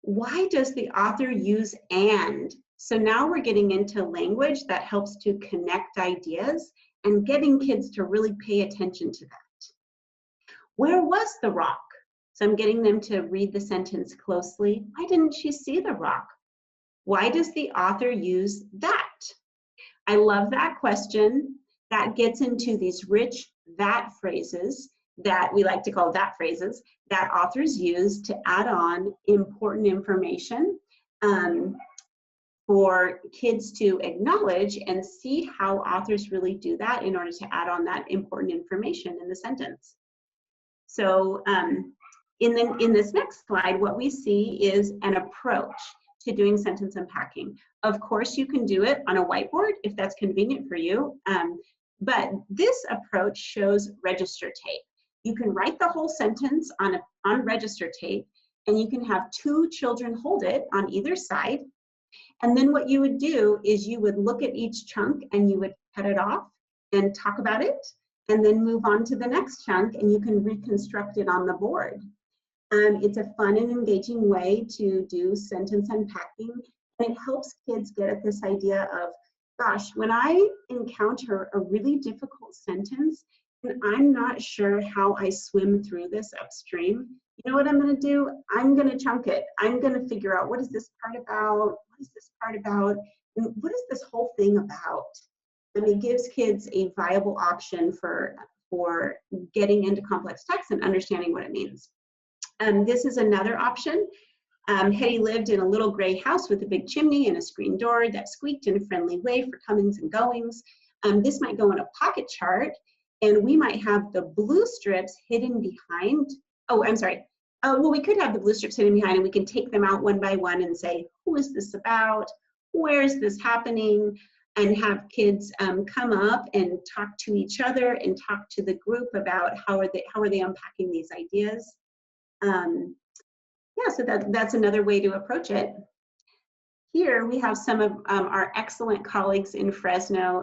Why does the author use and? So now we're getting into language that helps to connect ideas and getting kids to really pay attention to that. Where was the rock? So I'm getting them to read the sentence closely. Why didn't she see the rock? Why does the author use that? I love that question. That gets into these rich that phrases that we like to call that phrases that authors use to add on important information for kids to acknowledge and see how authors really do that in order to add on that important information in the sentence. So in this next slide, what we see is an approach to doing sentence unpacking. Of course, you can do it on a whiteboard if that's convenient for you, but this approach shows register tape. You can write the whole sentence on register tape, and you can have 2 children hold it on either side. And then what you would do is you would look at each chunk and you would cut it off and talk about it, and then move on to the next chunk, and you can reconstruct it on the board. It's a fun and engaging way to do sentence unpacking, and it helps kids get at this idea of, gosh, when I encounter a really difficult sentence and I'm not sure how I swim through this upstream, you know what I'm going to do? I'm going to chunk it. I'm going to figure out, what is this part about? What is this part about? And what is this whole thing about? And it gives kids a viable option for getting into complex text and understanding what it means. This is another option. Hetty lived in a little gray house with a big chimney and a screen door that squeaked in a friendly way for comings and goings. This might go in a pocket chart, and we might have the blue strips hidden behind. Oh, I'm sorry. Well, we could have the blue strips hidden behind, and we can take them out one by one and say, who is this about? Where is this happening? And have kids come up and talk to each other and talk to the group about how are they unpacking these ideas. Yeah, so that's another way to approach it. Here we have some of our excellent colleagues in Fresno,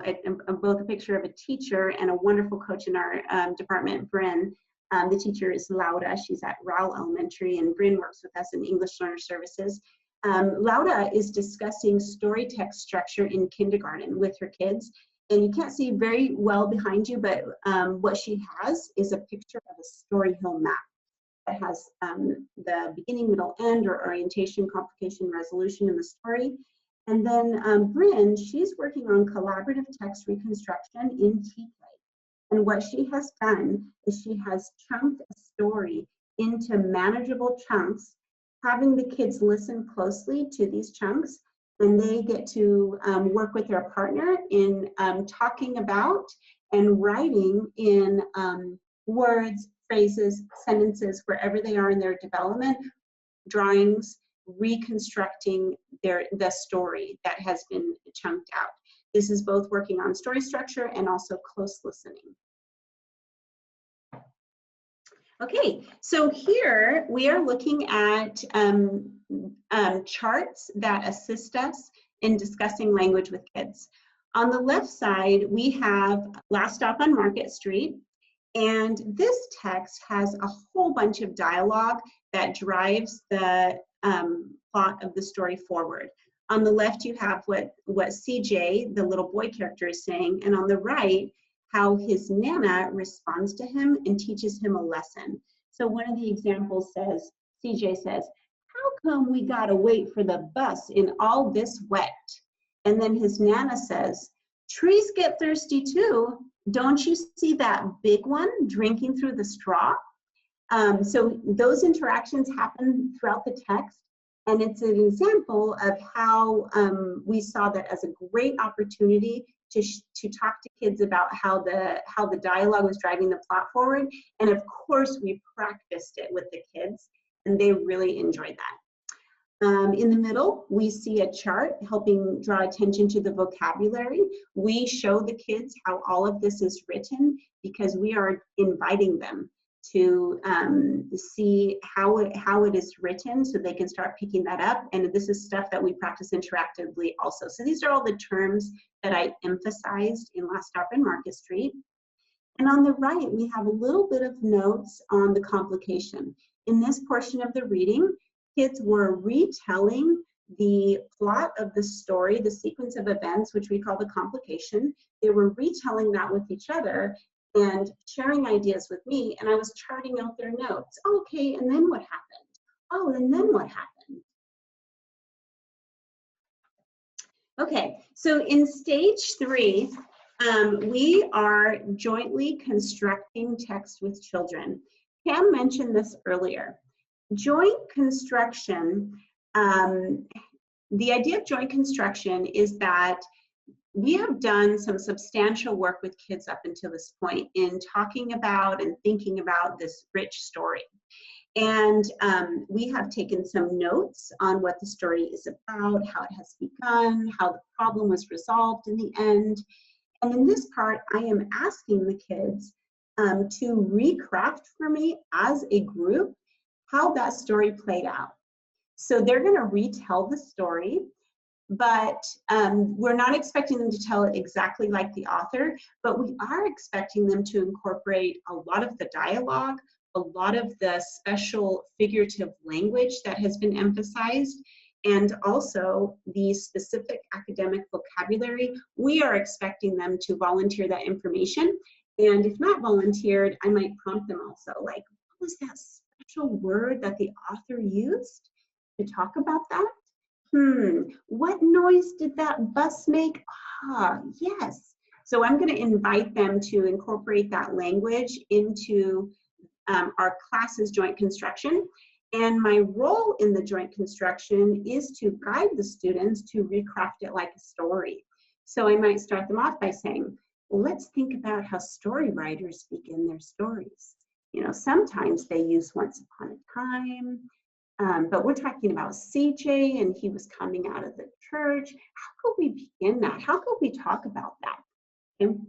both a picture of a teacher and a wonderful coach in our department, Bryn. The teacher is Laura. She's at REL Elementary, and Bryn works with us in English Learner Services. Laura is discussing story text structure in kindergarten with her kids. And you can't see very well behind you, but what she has is a picture of a story hill map that has the beginning, middle, end, or orientation, complication, resolution in the story. And then Bryn, she's working on collaborative text reconstruction in TK. And what she has done is she has chunked a story into manageable chunks, having the kids listen closely to these chunks, and they get to work with their partner in talking about and writing in words, phrases, sentences, wherever they are in their development, drawings, reconstructing the story that has been chunked out. This is both working on story structure and also close listening. Okay, so here we are looking at charts that assist us in discussing language with kids. On the left side, we have Last Stop on Market Street, and this text has a whole bunch of dialogue that drives the plot of the story forward. On the left, you have what CJ, the little boy character, is saying, and on the right, how his Nana responds to him and teaches him a lesson. So one of the examples says, CJ says, "How come we gotta wait for the bus in all this wet?" And then his Nana says, "Trees get thirsty too. Don't you see that big one drinking through the straw?" So those interactions happen throughout the text. And it's an example of how we saw that as a great opportunity to talk to kids about how the dialogue was driving the plot forward. And of course, we practiced it with the kids, and they really enjoyed that. In the middle, we see a chart helping draw attention to the vocabulary. We show the kids how all of this is written because we are inviting them to see how it is written so they can start picking that up. And this is stuff that we practice interactively also. So these are all the terms that I emphasized in Last Stop in Market Street. And on the right, we have a little bit of notes on the complication. In this portion of the reading, kids were retelling the plot of the story, the sequence of events, which we call the complication. They were retelling that with each other and sharing ideas with me, and I was charting out their notes. Okay, and then what happened? Oh, and then what happened? Okay, so in stage 3, we are jointly constructing text with children. Pam mentioned this earlier. Joint construction, the idea of joint construction is that we have done some substantial work with kids up until this point in talking about and thinking about this rich story. And we have taken some notes on what the story is about, how it has begun, how the problem was resolved in the end. And in this part, I am asking the kids to recraft for me as a group how that story played out. So they're going to retell the story, but we're not expecting them to tell it exactly like the author, but we are expecting them to incorporate a lot of the dialogue, a lot of the special figurative language that has been emphasized, and also the specific academic vocabulary. We are expecting them to volunteer that information, and if not volunteered, I might prompt them also, like, what was that special word that the author used to talk about that? What noise did that bus make? Ah, yes. So I'm going to invite them to incorporate that language into our class's joint construction. And my role in the joint construction is to guide the students to recraft it like a story. So I might start them off by saying, well, let's think about how story writers begin their stories. You know, sometimes they use once upon a time, but we're talking about CJ and he was coming out of the church. How could we begin that? How could we talk about that? Okay.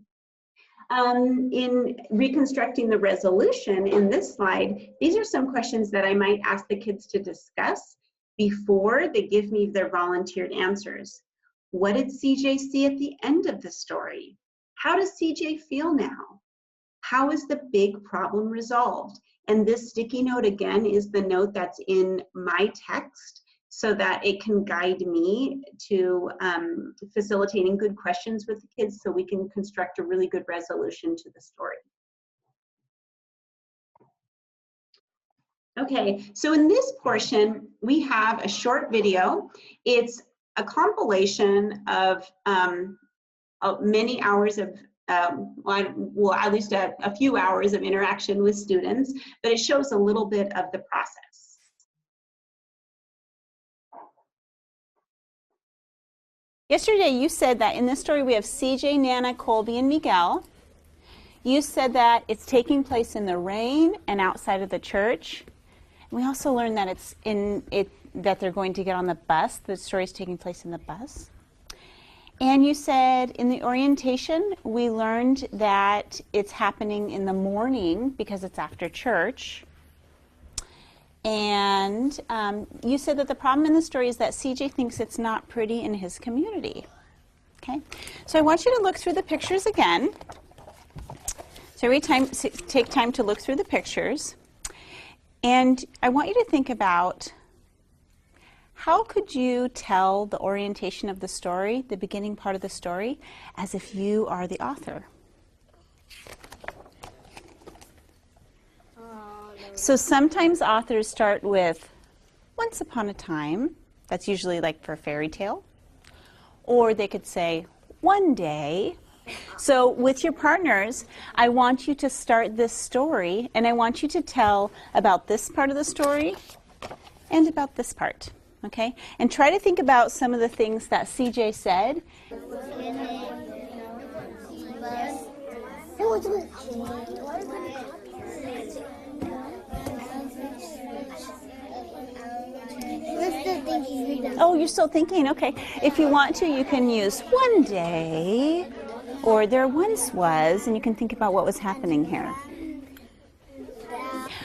In reconstructing the resolution in this slide, these are some questions that I might ask the kids to discuss before they give me their volunteered answers. What did CJ see at the end of the story? How does CJ feel now? How is the big problem resolved? And this sticky note, again, is the note that's in my text so that it can guide me to facilitating good questions with the kids so we can construct a really good resolution to the story. Okay, so in this portion, we have a short video. It's a compilation of many hours of well, at least a few hours of interaction with students, but it shows a little bit of the process. Yesterday you said that in this story we have CJ, Nana, Colby, and Miguel. You said that it's taking place in the rain and outside of the church. We also learned that that they're going to get on the bus. The story is taking place in the bus. And you said in the orientation, we learned that it's happening in the morning because it's after church. And you said that the problem in the story is that CJ thinks it's not pretty in his community. Okay, so I want you to look through the pictures again. So every time, take time to look through the pictures. And I want you to think about how could you tell the orientation of the story, the beginning part of the story, as if you are the author? So sometimes authors start with once upon a time. That's usually like for a fairy tale. Or they could say one day. So with your partners, I want you to start this story, and I want you to tell about this part of the story and about this part, okay? And try to think about some of the things that CJ said. Oh, you're still thinking? Okay. If you want to, you can use one day or there once was, and you can think about what was happening here.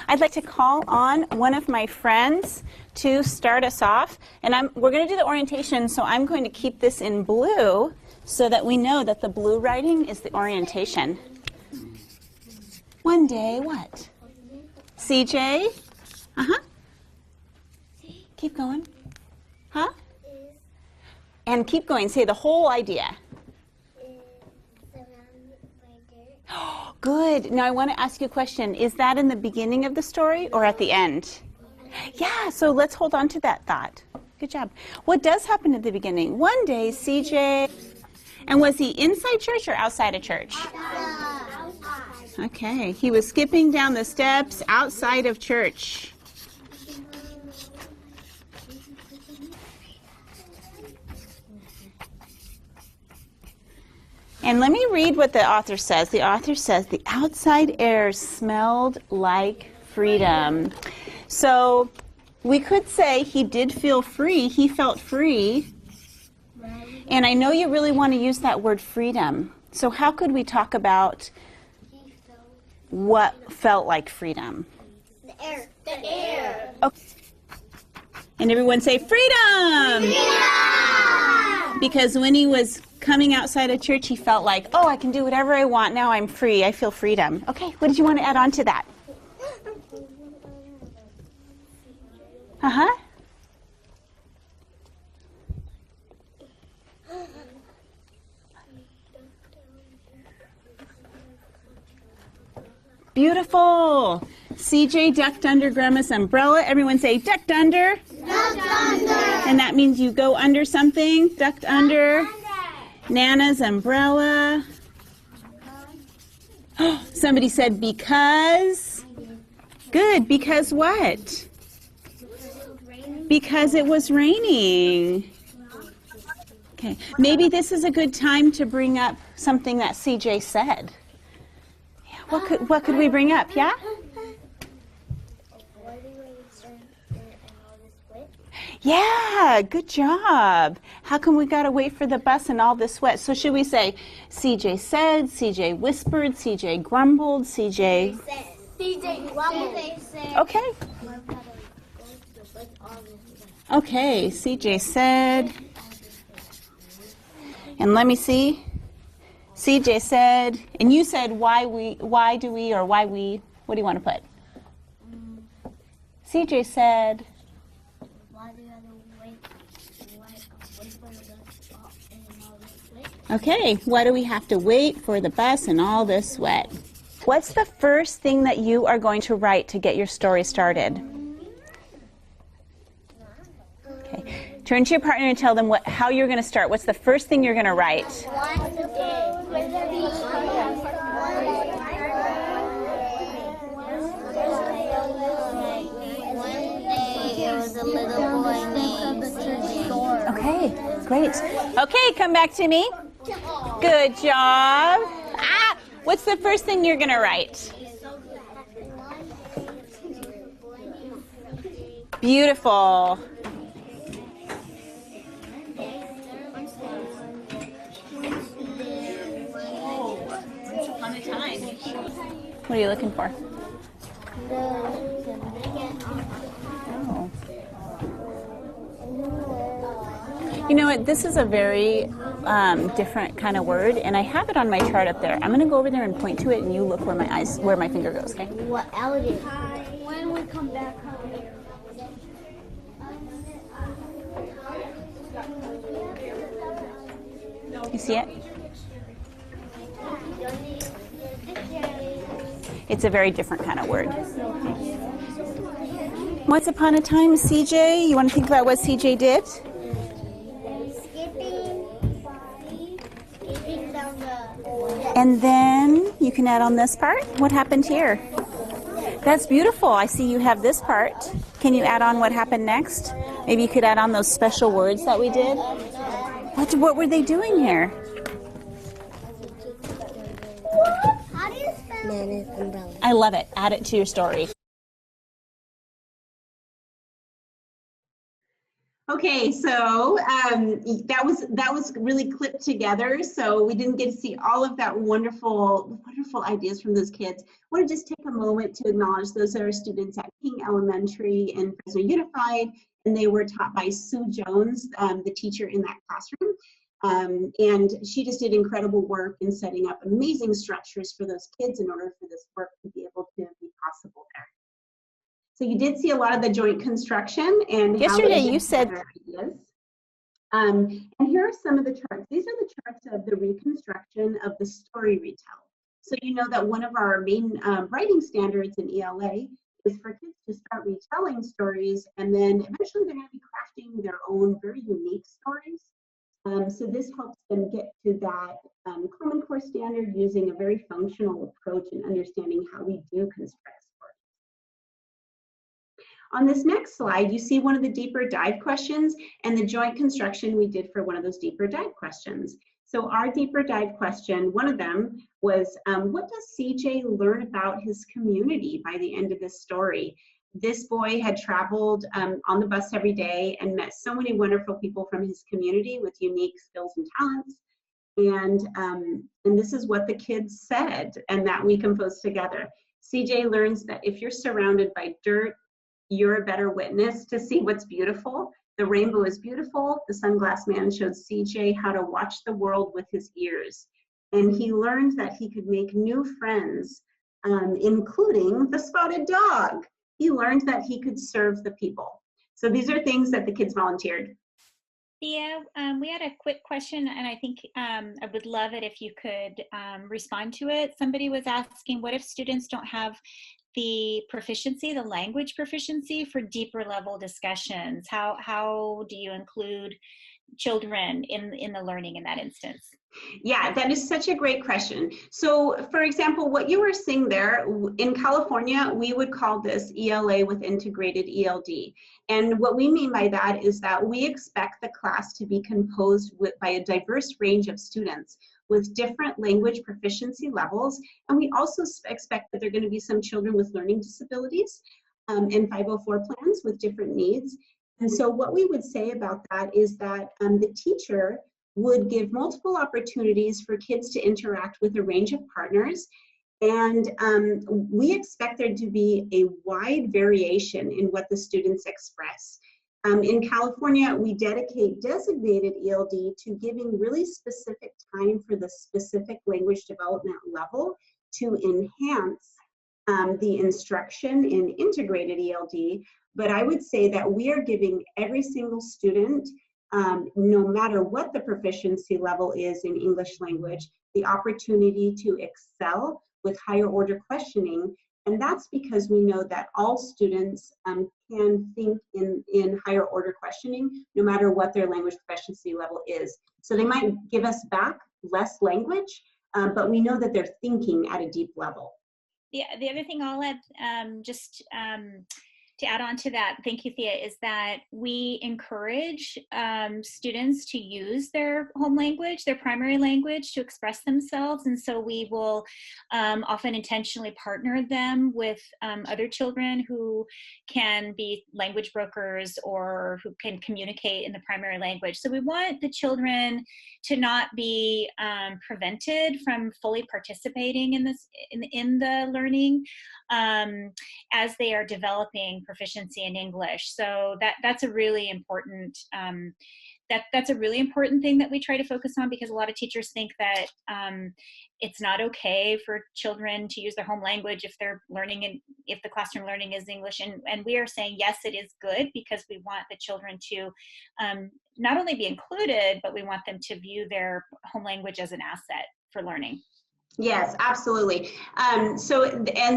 I'd like to call on one of my friends to start us off, and we're going to do the orientation, so I'm going to keep this in blue so that we know that the blue writing is the orientation. One day what? CJ? Uh-huh. Keep going. Huh? And keep going. Say the whole idea. Good. Now I want to ask you a question. Is that in the beginning of the story or at the end? Yeah, so let's hold on to that thought. Good job. What does happen at the beginning? One day, CJ, and was he inside church or outside of church? Okay, he was skipping down the steps outside of church. And let me read what the author says. The author says, the outside air smelled like freedom. So we could say he did feel free. He felt free. And I know you really want to use that word freedom. So how could we talk about what felt like freedom? The air. The air. Okay. And everyone say freedom! Freedom! Because when he was coming outside of church, he felt like, oh, I can do whatever I want. Now I'm free. I feel freedom. Okay, what did you want to add on to that? Uh-huh. Beautiful. CJ ducked under Grandma's umbrella. Everyone say ducked under. Ducked under. And that means you go under something. Ducked under. Nana's umbrella. Oh, somebody said because. Good. Because what? Because it was raining. Okay. Maybe this is a good time to bring up something that CJ said. Yeah. What could we bring up? Yeah? Yeah, good job. How come we got to wait for the bus and all this wet? So should we say CJ said, CJ whispered, CJ grumbled, CJ... CJ grumbled. Okay. Okay, CJ said. And let me see. CJ said, and you said why do we, what do you want to put? CJ said... Okay, why do we have to wait for the bus and all this wet? What's the first thing that you are going to write to get your story started? Okay, turn to your partner and tell them how you're going to start. What's the first thing you're going to write? Okay, great. Okay, come back to me. Good job. What's the first thing you're going to write? Beautiful. What are you looking for? You know what, this is a very different kind of word, and I have it on my chart up there. I'm going to go over there and point to it, and you look where my finger goes, okay? What alligator? When we come back home. You see it? It's a very different kind of word. Once upon a time, CJ, you want to think about what CJ did? Skipping down the... And then you can add on this part. What happened here? That's beautiful. I see you have this part. Can you add on what happened next? Maybe you could add on those special words that we did. What were they doing here? How do you spell umbrella? I love it. Add it to your story. Okay, so that was really clipped together, so we didn't get to see all of that wonderful ideas from those kids. I want to just take a moment to acknowledge those are students at King Elementary in Fresno Unified, and they were taught by Sue Jones, the teacher in that classroom. And she just did incredible work in setting up amazing structures for those kids in order for this work to be able to be possible there. So you did see a lot of the joint construction and yesterday how you said ideas. And here are some of the charts. These are the charts of the reconstruction of the story retell. So you know that one of our main writing standards in ELA is for kids to start retelling stories, and then eventually they're going to be crafting their own very unique stories. So this helps them get to that Common Core standard using a very functional approach and understanding how we do construct. On this next slide, you see one of the deeper dive questions and the joint construction we did for one of those deeper dive questions. So our deeper dive question, one of them was, what does CJ learn about his community by the end of this story? This boy had traveled on the bus every day and met so many wonderful people from his community with unique skills and talents. And this is what the kids said, and that we composed together. CJ learns that if you're surrounded by dirt, you're a better witness to see what's beautiful. The rainbow is beautiful. The sunglass man showed CJ how to watch the world with his ears. And he learned that he could make new friends, including the spotted dog. He learned that he could serve the people. So these are things that the kids volunteered. Thea, we had a quick question, and I think I would love it if you could respond to it. Somebody was asking, what if students don't have the proficiency, the language proficiency for deeper level discussions? How do you include children in the learning in that instance? Yeah, that is such a great question. So for example, what you were seeing there, in California, we would call this ELA with integrated ELD. And what we mean by that is that we expect the class to be composed by a diverse range of students with different language proficiency levels. And we also expect that there are going to be some children with learning disabilities and 504 plans with different needs. And so what we would say about that is that the teacher would give multiple opportunities for kids to interact with a range of partners. And we expect there to be a wide variation in what the students express. In California, we dedicate designated ELD to giving really specific time for the specific language development level to enhance the instruction in integrated ELD. But I would say that we are giving every single student, no matter what the proficiency level is in English language, the opportunity to excel with higher order questioning. And that's because we know that all students can think in higher order questioning, no matter what their language proficiency level is. So they might give us back less language, but we know that they're thinking at a deep level. Yeah, the other thing I'll add, to add on to that, thank you, Thea, is that we encourage students to use their home language, their primary language, to express themselves. And so we will often intentionally partner them with other children who can be language brokers or who can communicate in the primary language. So we want the children to not be prevented from fully participating in this, in the learning as they are developing proficiency in English. So that's a really important that's a really important thing that we try to focus on, because a lot of teachers think that it's not okay for children to use their home language if they're learning and if the classroom learning is English. And we are saying, yes, it is good, because we want the children to not only be included, but we want them to view their home language as an asset for learning. Yes, absolutely. And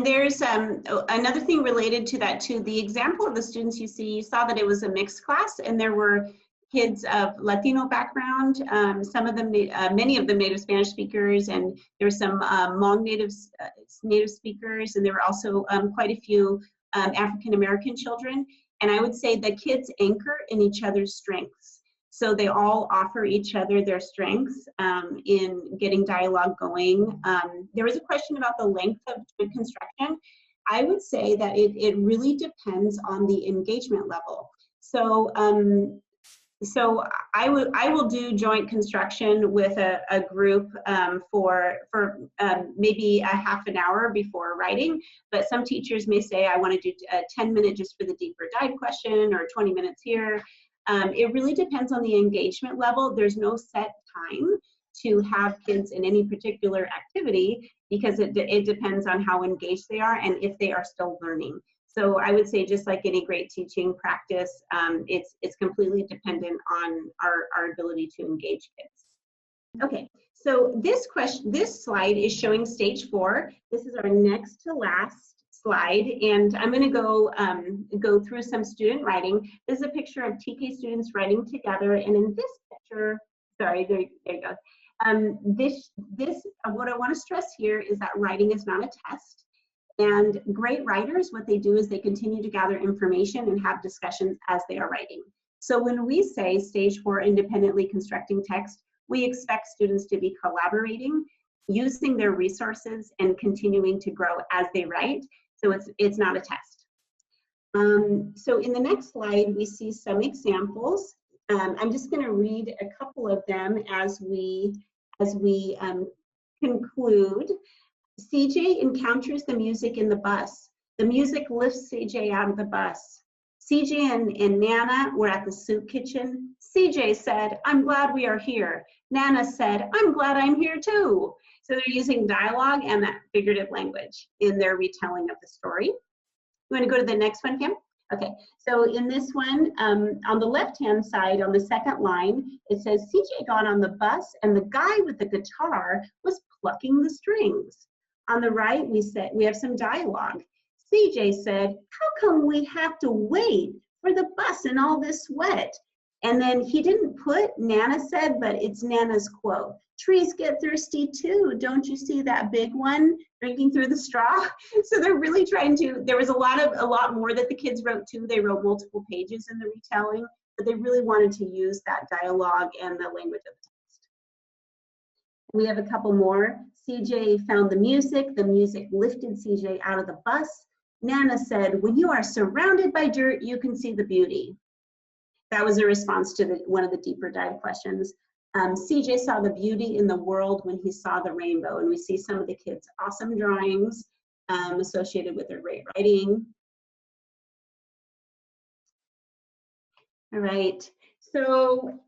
there's another thing related to that too. The example of the students you see, you saw that it was a mixed class, and there were kids of Latino background, some of them, many of them native Spanish speakers, and there were some Hmong native speakers, and there were also quite a few African American children. And I would say the kids anchor in each other's strengths. So they all offer each other their strengths in getting dialogue going. There was a question about the length of joint construction. I would say that it really depends on the engagement level. So I will do joint construction with a group for maybe a half an hour before writing, but some teachers may say, I want to do a 10-minute just for the deeper dive question, or 20 minutes here. It really depends on the engagement level. There's no set time to have kids in any particular activity, because it depends on how engaged they are and if they are still learning. So I would say, just like any great teaching practice, it's completely dependent on our ability to engage kids. Okay, so this slide is showing stage 4. This is our next to last slide, and I'm going to go through some student writing. This is a picture of TK students writing together, and in this picture, sorry, there you go. What I want to stress here is that writing is not a test. And great writers, what they do is they continue to gather information and have discussions as they are writing. So when we say stage 4 independently constructing text, we expect students to be collaborating, using their resources, and continuing to grow as they write. So it's not a test. So in the next slide, we see some examples. I'm just going to read a couple of them as we conclude. CJ encounters the music in the bus. The music lifts CJ out of the bus. CJ and Nana were at the soup kitchen. CJ said, "I'm glad we are here." Nana said, "I'm glad I'm here too." So they're using dialogue and that figurative language in their retelling of the story. You want to go to the next one, Kim? Okay, so in this one, on the left-hand side, on the second line, it says, CJ got on the bus and the guy with the guitar was plucking the strings. On the right, we have some dialogue. CJ said, "How come we have to wait for the bus in all this sweat?" And then he didn't put Nana said, but it's Nana's quote. "Trees get thirsty too. Don't you see that big one drinking through the straw?" So they're really trying to, there was a lot more that the kids wrote too. They wrote multiple pages in the retelling, but they really wanted to use that dialogue and the language of the text. We have a couple more. CJ found the music lifted CJ out of the bus. Nana said, "When you are surrounded by dirt, you can see the beauty." That was a response to one of the deeper dive questions. CJ saw the beauty in the world when he saw the rainbow, and we see some of the kids' awesome drawings associated with their great writing. All right. So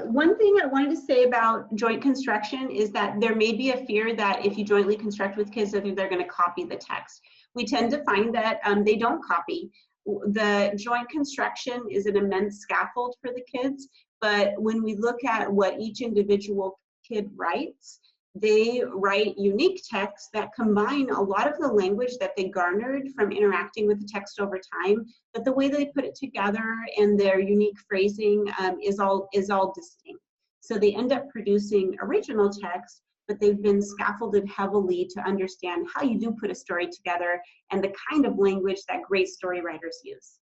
one thing I wanted to say about joint construction is that there may be a fear that if you jointly construct with kids, that they're going to copy the text. We tend to find that they don't copy. The joint construction is an immense scaffold for the kids, but when we look at what each individual kid writes, they write unique texts that combine a lot of the language that they garnered from interacting with the text over time, but the way they put it together and their unique phrasing is all distinct. So they end up producing original text, but they've been scaffolded heavily to understand how you do put a story together and the kind of language that great story writers use.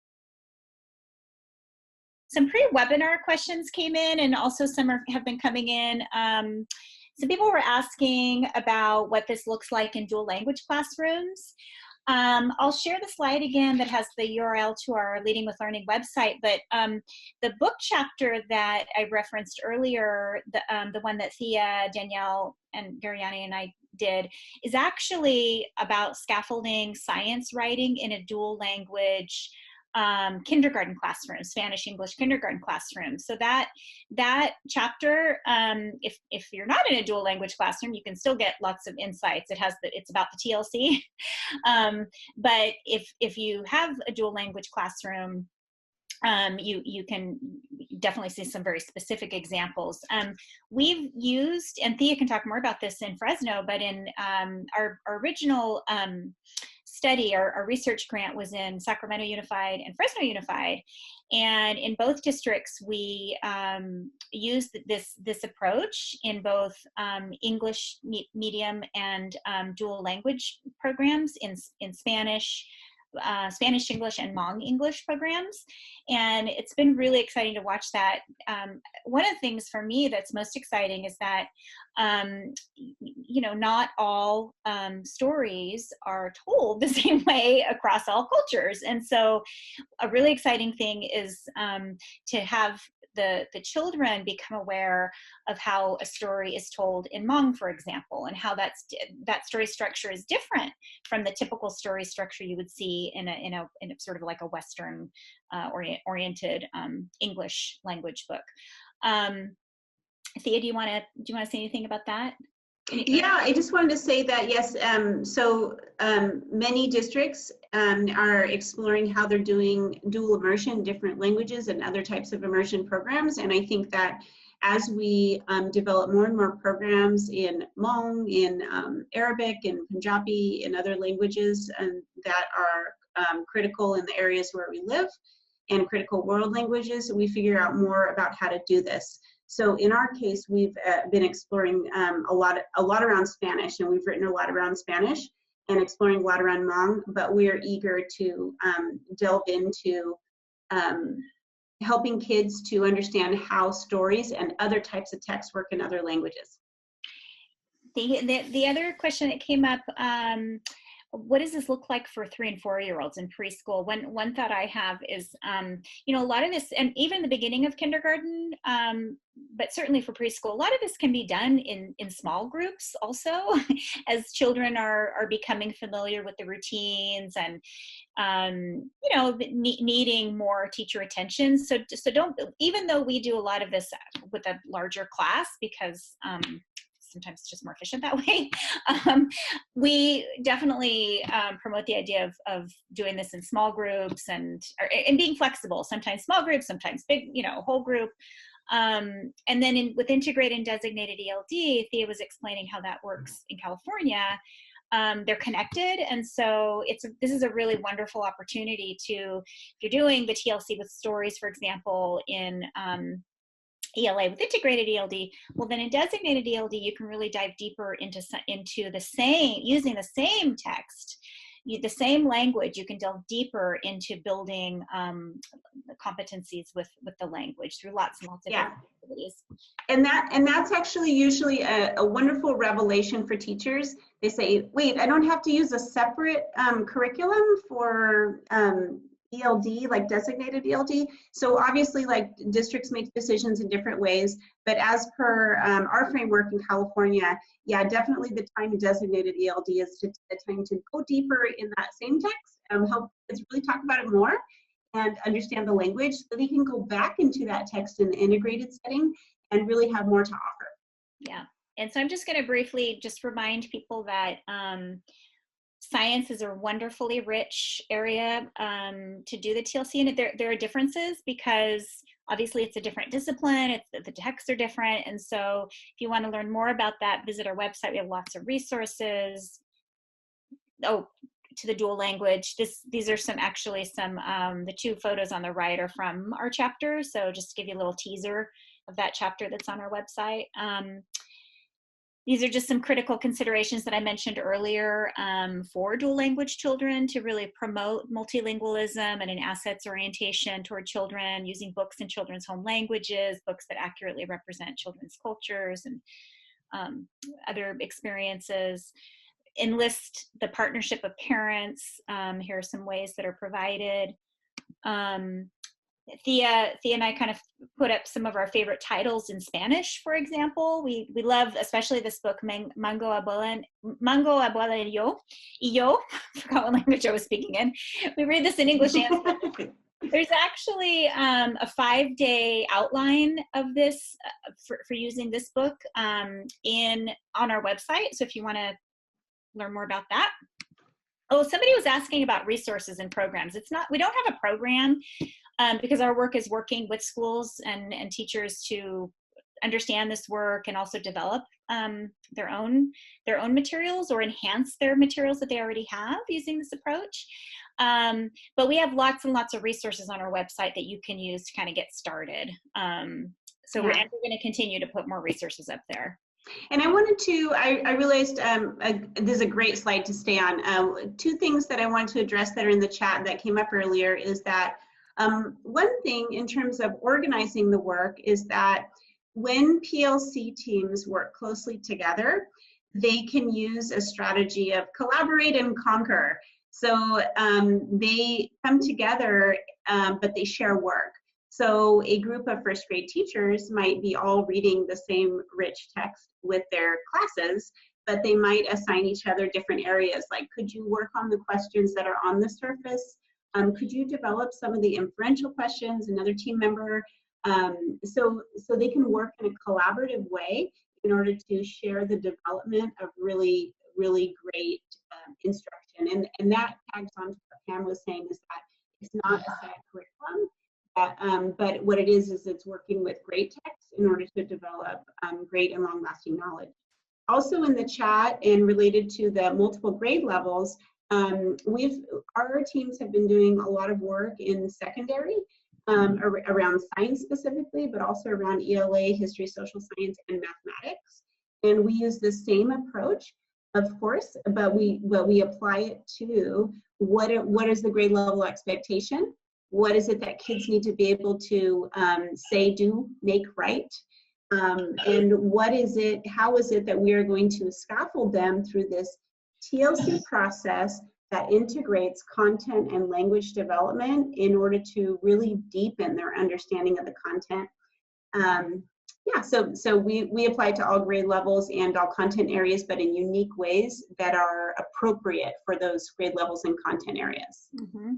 Some pre-webinar questions came in, and also some have been coming in. Some people were asking about what this looks like in dual language classrooms. I'll share the slide again that has the URL to our Leading with Learning website, but the book chapter that I referenced earlier, the one that Thea, Danielle, and Garyani and I did, is actually about scaffolding science writing in a dual language kindergarten classrooms, Spanish English kindergarten classrooms. So that chapter, if you're not in a dual language classroom, you can still get lots of insights. It's about the TLC, but if you have a dual language classroom, you can definitely see some very specific examples. We've used, and Thea can talk more about this in Fresno, but in our original study, our research grant was in Sacramento Unified and Fresno Unified. And in both districts, we used this approach in both English medium and dual language programs in Spanish, Spanish English and Hmong English programs. And it's been really exciting to watch that. One of the things for me that's most exciting is that, not all stories are told the same way across all cultures. And so a really exciting thing is to have the children become aware of how a story is told in Hmong, for example, and how that story structure is different from the typical story structure you would see in a sort of like a Western oriented English language book. Thea, do you want to say anything about that? Yeah, I just wanted to say that, yes, many districts are exploring how they're doing dual immersion in different languages and other types of immersion programs. And I think that as we develop more and more programs in Hmong, in Arabic, in Punjabi, in other languages and that are critical in the areas where we live and critical world languages, we figure out more about how to do this. So in our case, we've been exploring a lot around Spanish, and we've written a lot around Spanish and exploring a lot around Hmong, but we're eager to delve into helping kids to understand how stories and other types of text work in other languages. The other question that came up, what does this look like for 3- and 4-year-olds in preschool? One thought I have is, a lot of this, and even the beginning of kindergarten, but certainly for preschool, a lot of this can be done in small groups also, as children are becoming familiar with the routines and, needing more teacher attention. So don't, even though we do a lot of this with a larger class, because sometimes it's just more efficient that way. We definitely promote the idea of doing this in small groups and being flexible, sometimes small groups, sometimes big, whole group. And then with integrated and designated ELD, Thea was explaining how that works in California. They're connected, and so this is a really wonderful opportunity to, if you're doing the TLC with stories, for example, in ELA with integrated ELD, well then in designated ELD you can really dive deeper into the same, using the same text, the same language, you can delve deeper into building competencies with the language through lots and lots of different activities. And that's actually usually a wonderful revelation for teachers. They say, wait, I don't have to use a separate curriculum for ELD, like designated ELD. So obviously, like, districts make decisions in different ways, but as per our framework in California, yeah, definitely the time in designated ELD is a time to go deeper in that same text, help kids really talk about it more and understand the language, so they can go back into that text in the integrated setting and really have more to offer. Yeah, and so I'm just going to briefly just remind people that science is a wonderfully rich area to do the TLC, and there are differences because obviously it's a different discipline, the texts are different, and so if you want to learn more about that, visit our website. We have lots of resources. Oh, to the dual language, these are the 2 photos on the right are from our chapter, so just to give you a little teaser of that chapter that's on our website. These are just some critical considerations that I mentioned earlier for dual language children to really promote multilingualism and an assets orientation toward children, using books in children's home languages, books that accurately represent children's cultures and other experiences. Enlist the partnership of parents. Here are some ways that are provided. Thea and I kind of put up some of our favorite titles in Spanish, for example. We love especially this book, Mango Abuela y Yo. I forgot what language I was speaking in. We read this in English and there's actually a 5-day outline of this for using this book on our website. So if you want to learn more about that. Oh, somebody was asking about resources and programs. We don't have a program because our work is working with schools and teachers to understand this work and also develop their own materials or enhance their materials that they already have using this approach. But we have lots and lots of resources on our website that you can use to kind of get started. So we're going to continue to put more resources up there. And I wanted to, I realized this is a great slide to stay on. 2 things that I wanted to address that are in the chat that came up earlier is that one thing in terms of organizing the work is that when PLC teams work closely together, they can use a strategy of collaborate and conquer. So they come together, but they share work. So a group of first grade teachers might be all reading the same rich text with their classes, but they might assign each other different areas. Like, could you work on the questions that are on the surface? Could you develop some of the inferential questions, another team member? So they can work in a collaborative way in order to share the development of really, really great instruction. And that tags on to what Pam was saying, is that it's not a set curriculum. But what it is it's working with great text in order to develop great and long-lasting knowledge. Also in the chat and related to the multiple grade levels, our teams have been doing a lot of work in secondary around science specifically, but also around ELA, history, social science, and mathematics. And we use the same approach, of course, but we apply it to what is the grade level expectation. What is it that kids need to be able to say, do, make, write? And how is it that we are going to scaffold them through this TLC process that integrates content and language development in order to really deepen their understanding of the content. So we apply to all grade levels and all content areas, but in unique ways that are appropriate for those grade levels and content areas. Mm-hmm.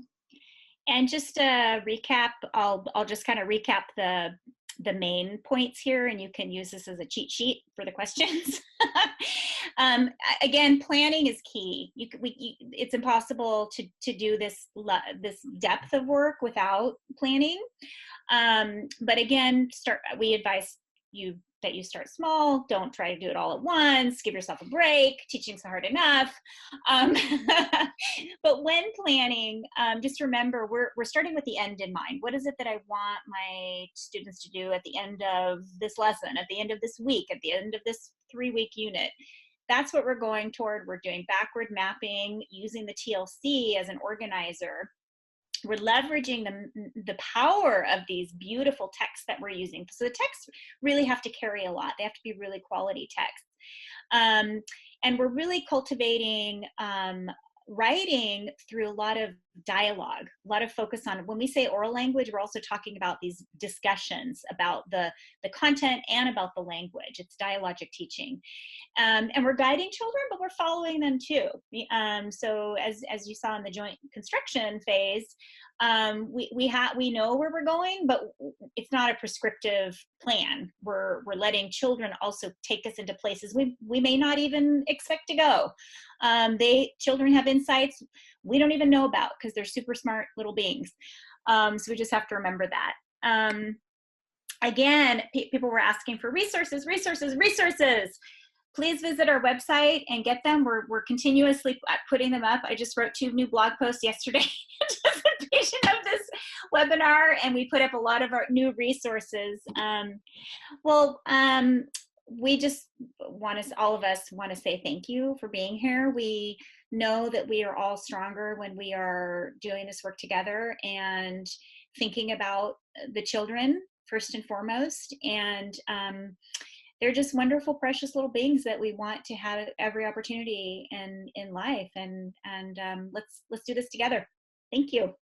And just to recap, I'll just kind of recap the main points here, and you can use this as a cheat sheet for the questions. Again, planning is key. It's impossible to do this depth of work without planning. But again, we advise you that you start small. Don't try to do it all at once. Give yourself a break. Teaching's hard enough. But when planning, just remember we're starting with the end in mind. What is it that I want my students to do at the end of this lesson, at the end of this week, at the end of this 3-week unit? That's what we're going toward. We're doing backward mapping, using the TLC as an organizer. We're leveraging the power of these beautiful texts that we're using. So the texts really have to carry a lot. They have to be really quality texts. And we're really cultivating writing through a lot of dialogue, a lot of focus on, when we say oral language, we're also talking about these discussions about the content and about the language. It's dialogic teaching. And we're guiding children, but we're following them too. So as you saw in the joint construction phase, we know where we're going, but it's not a prescriptive plan. We're letting children also take us into places we may not even expect to go. Children have insights we don't even know about because they're super smart little beings. So we just have to remember that. Again, people were asking for resources. Please visit our website and get them. We're continuously putting them up. I just wrote 2 new blog posts yesterday in anticipation of this webinar, and we put up a lot of our new resources. We just all of us want to say thank you for being here. We know that we are all stronger when we are doing this work together and thinking about the children first and foremost. And they're just wonderful, precious little beings that we want to have every opportunity in life. And let's do this together. Thank you.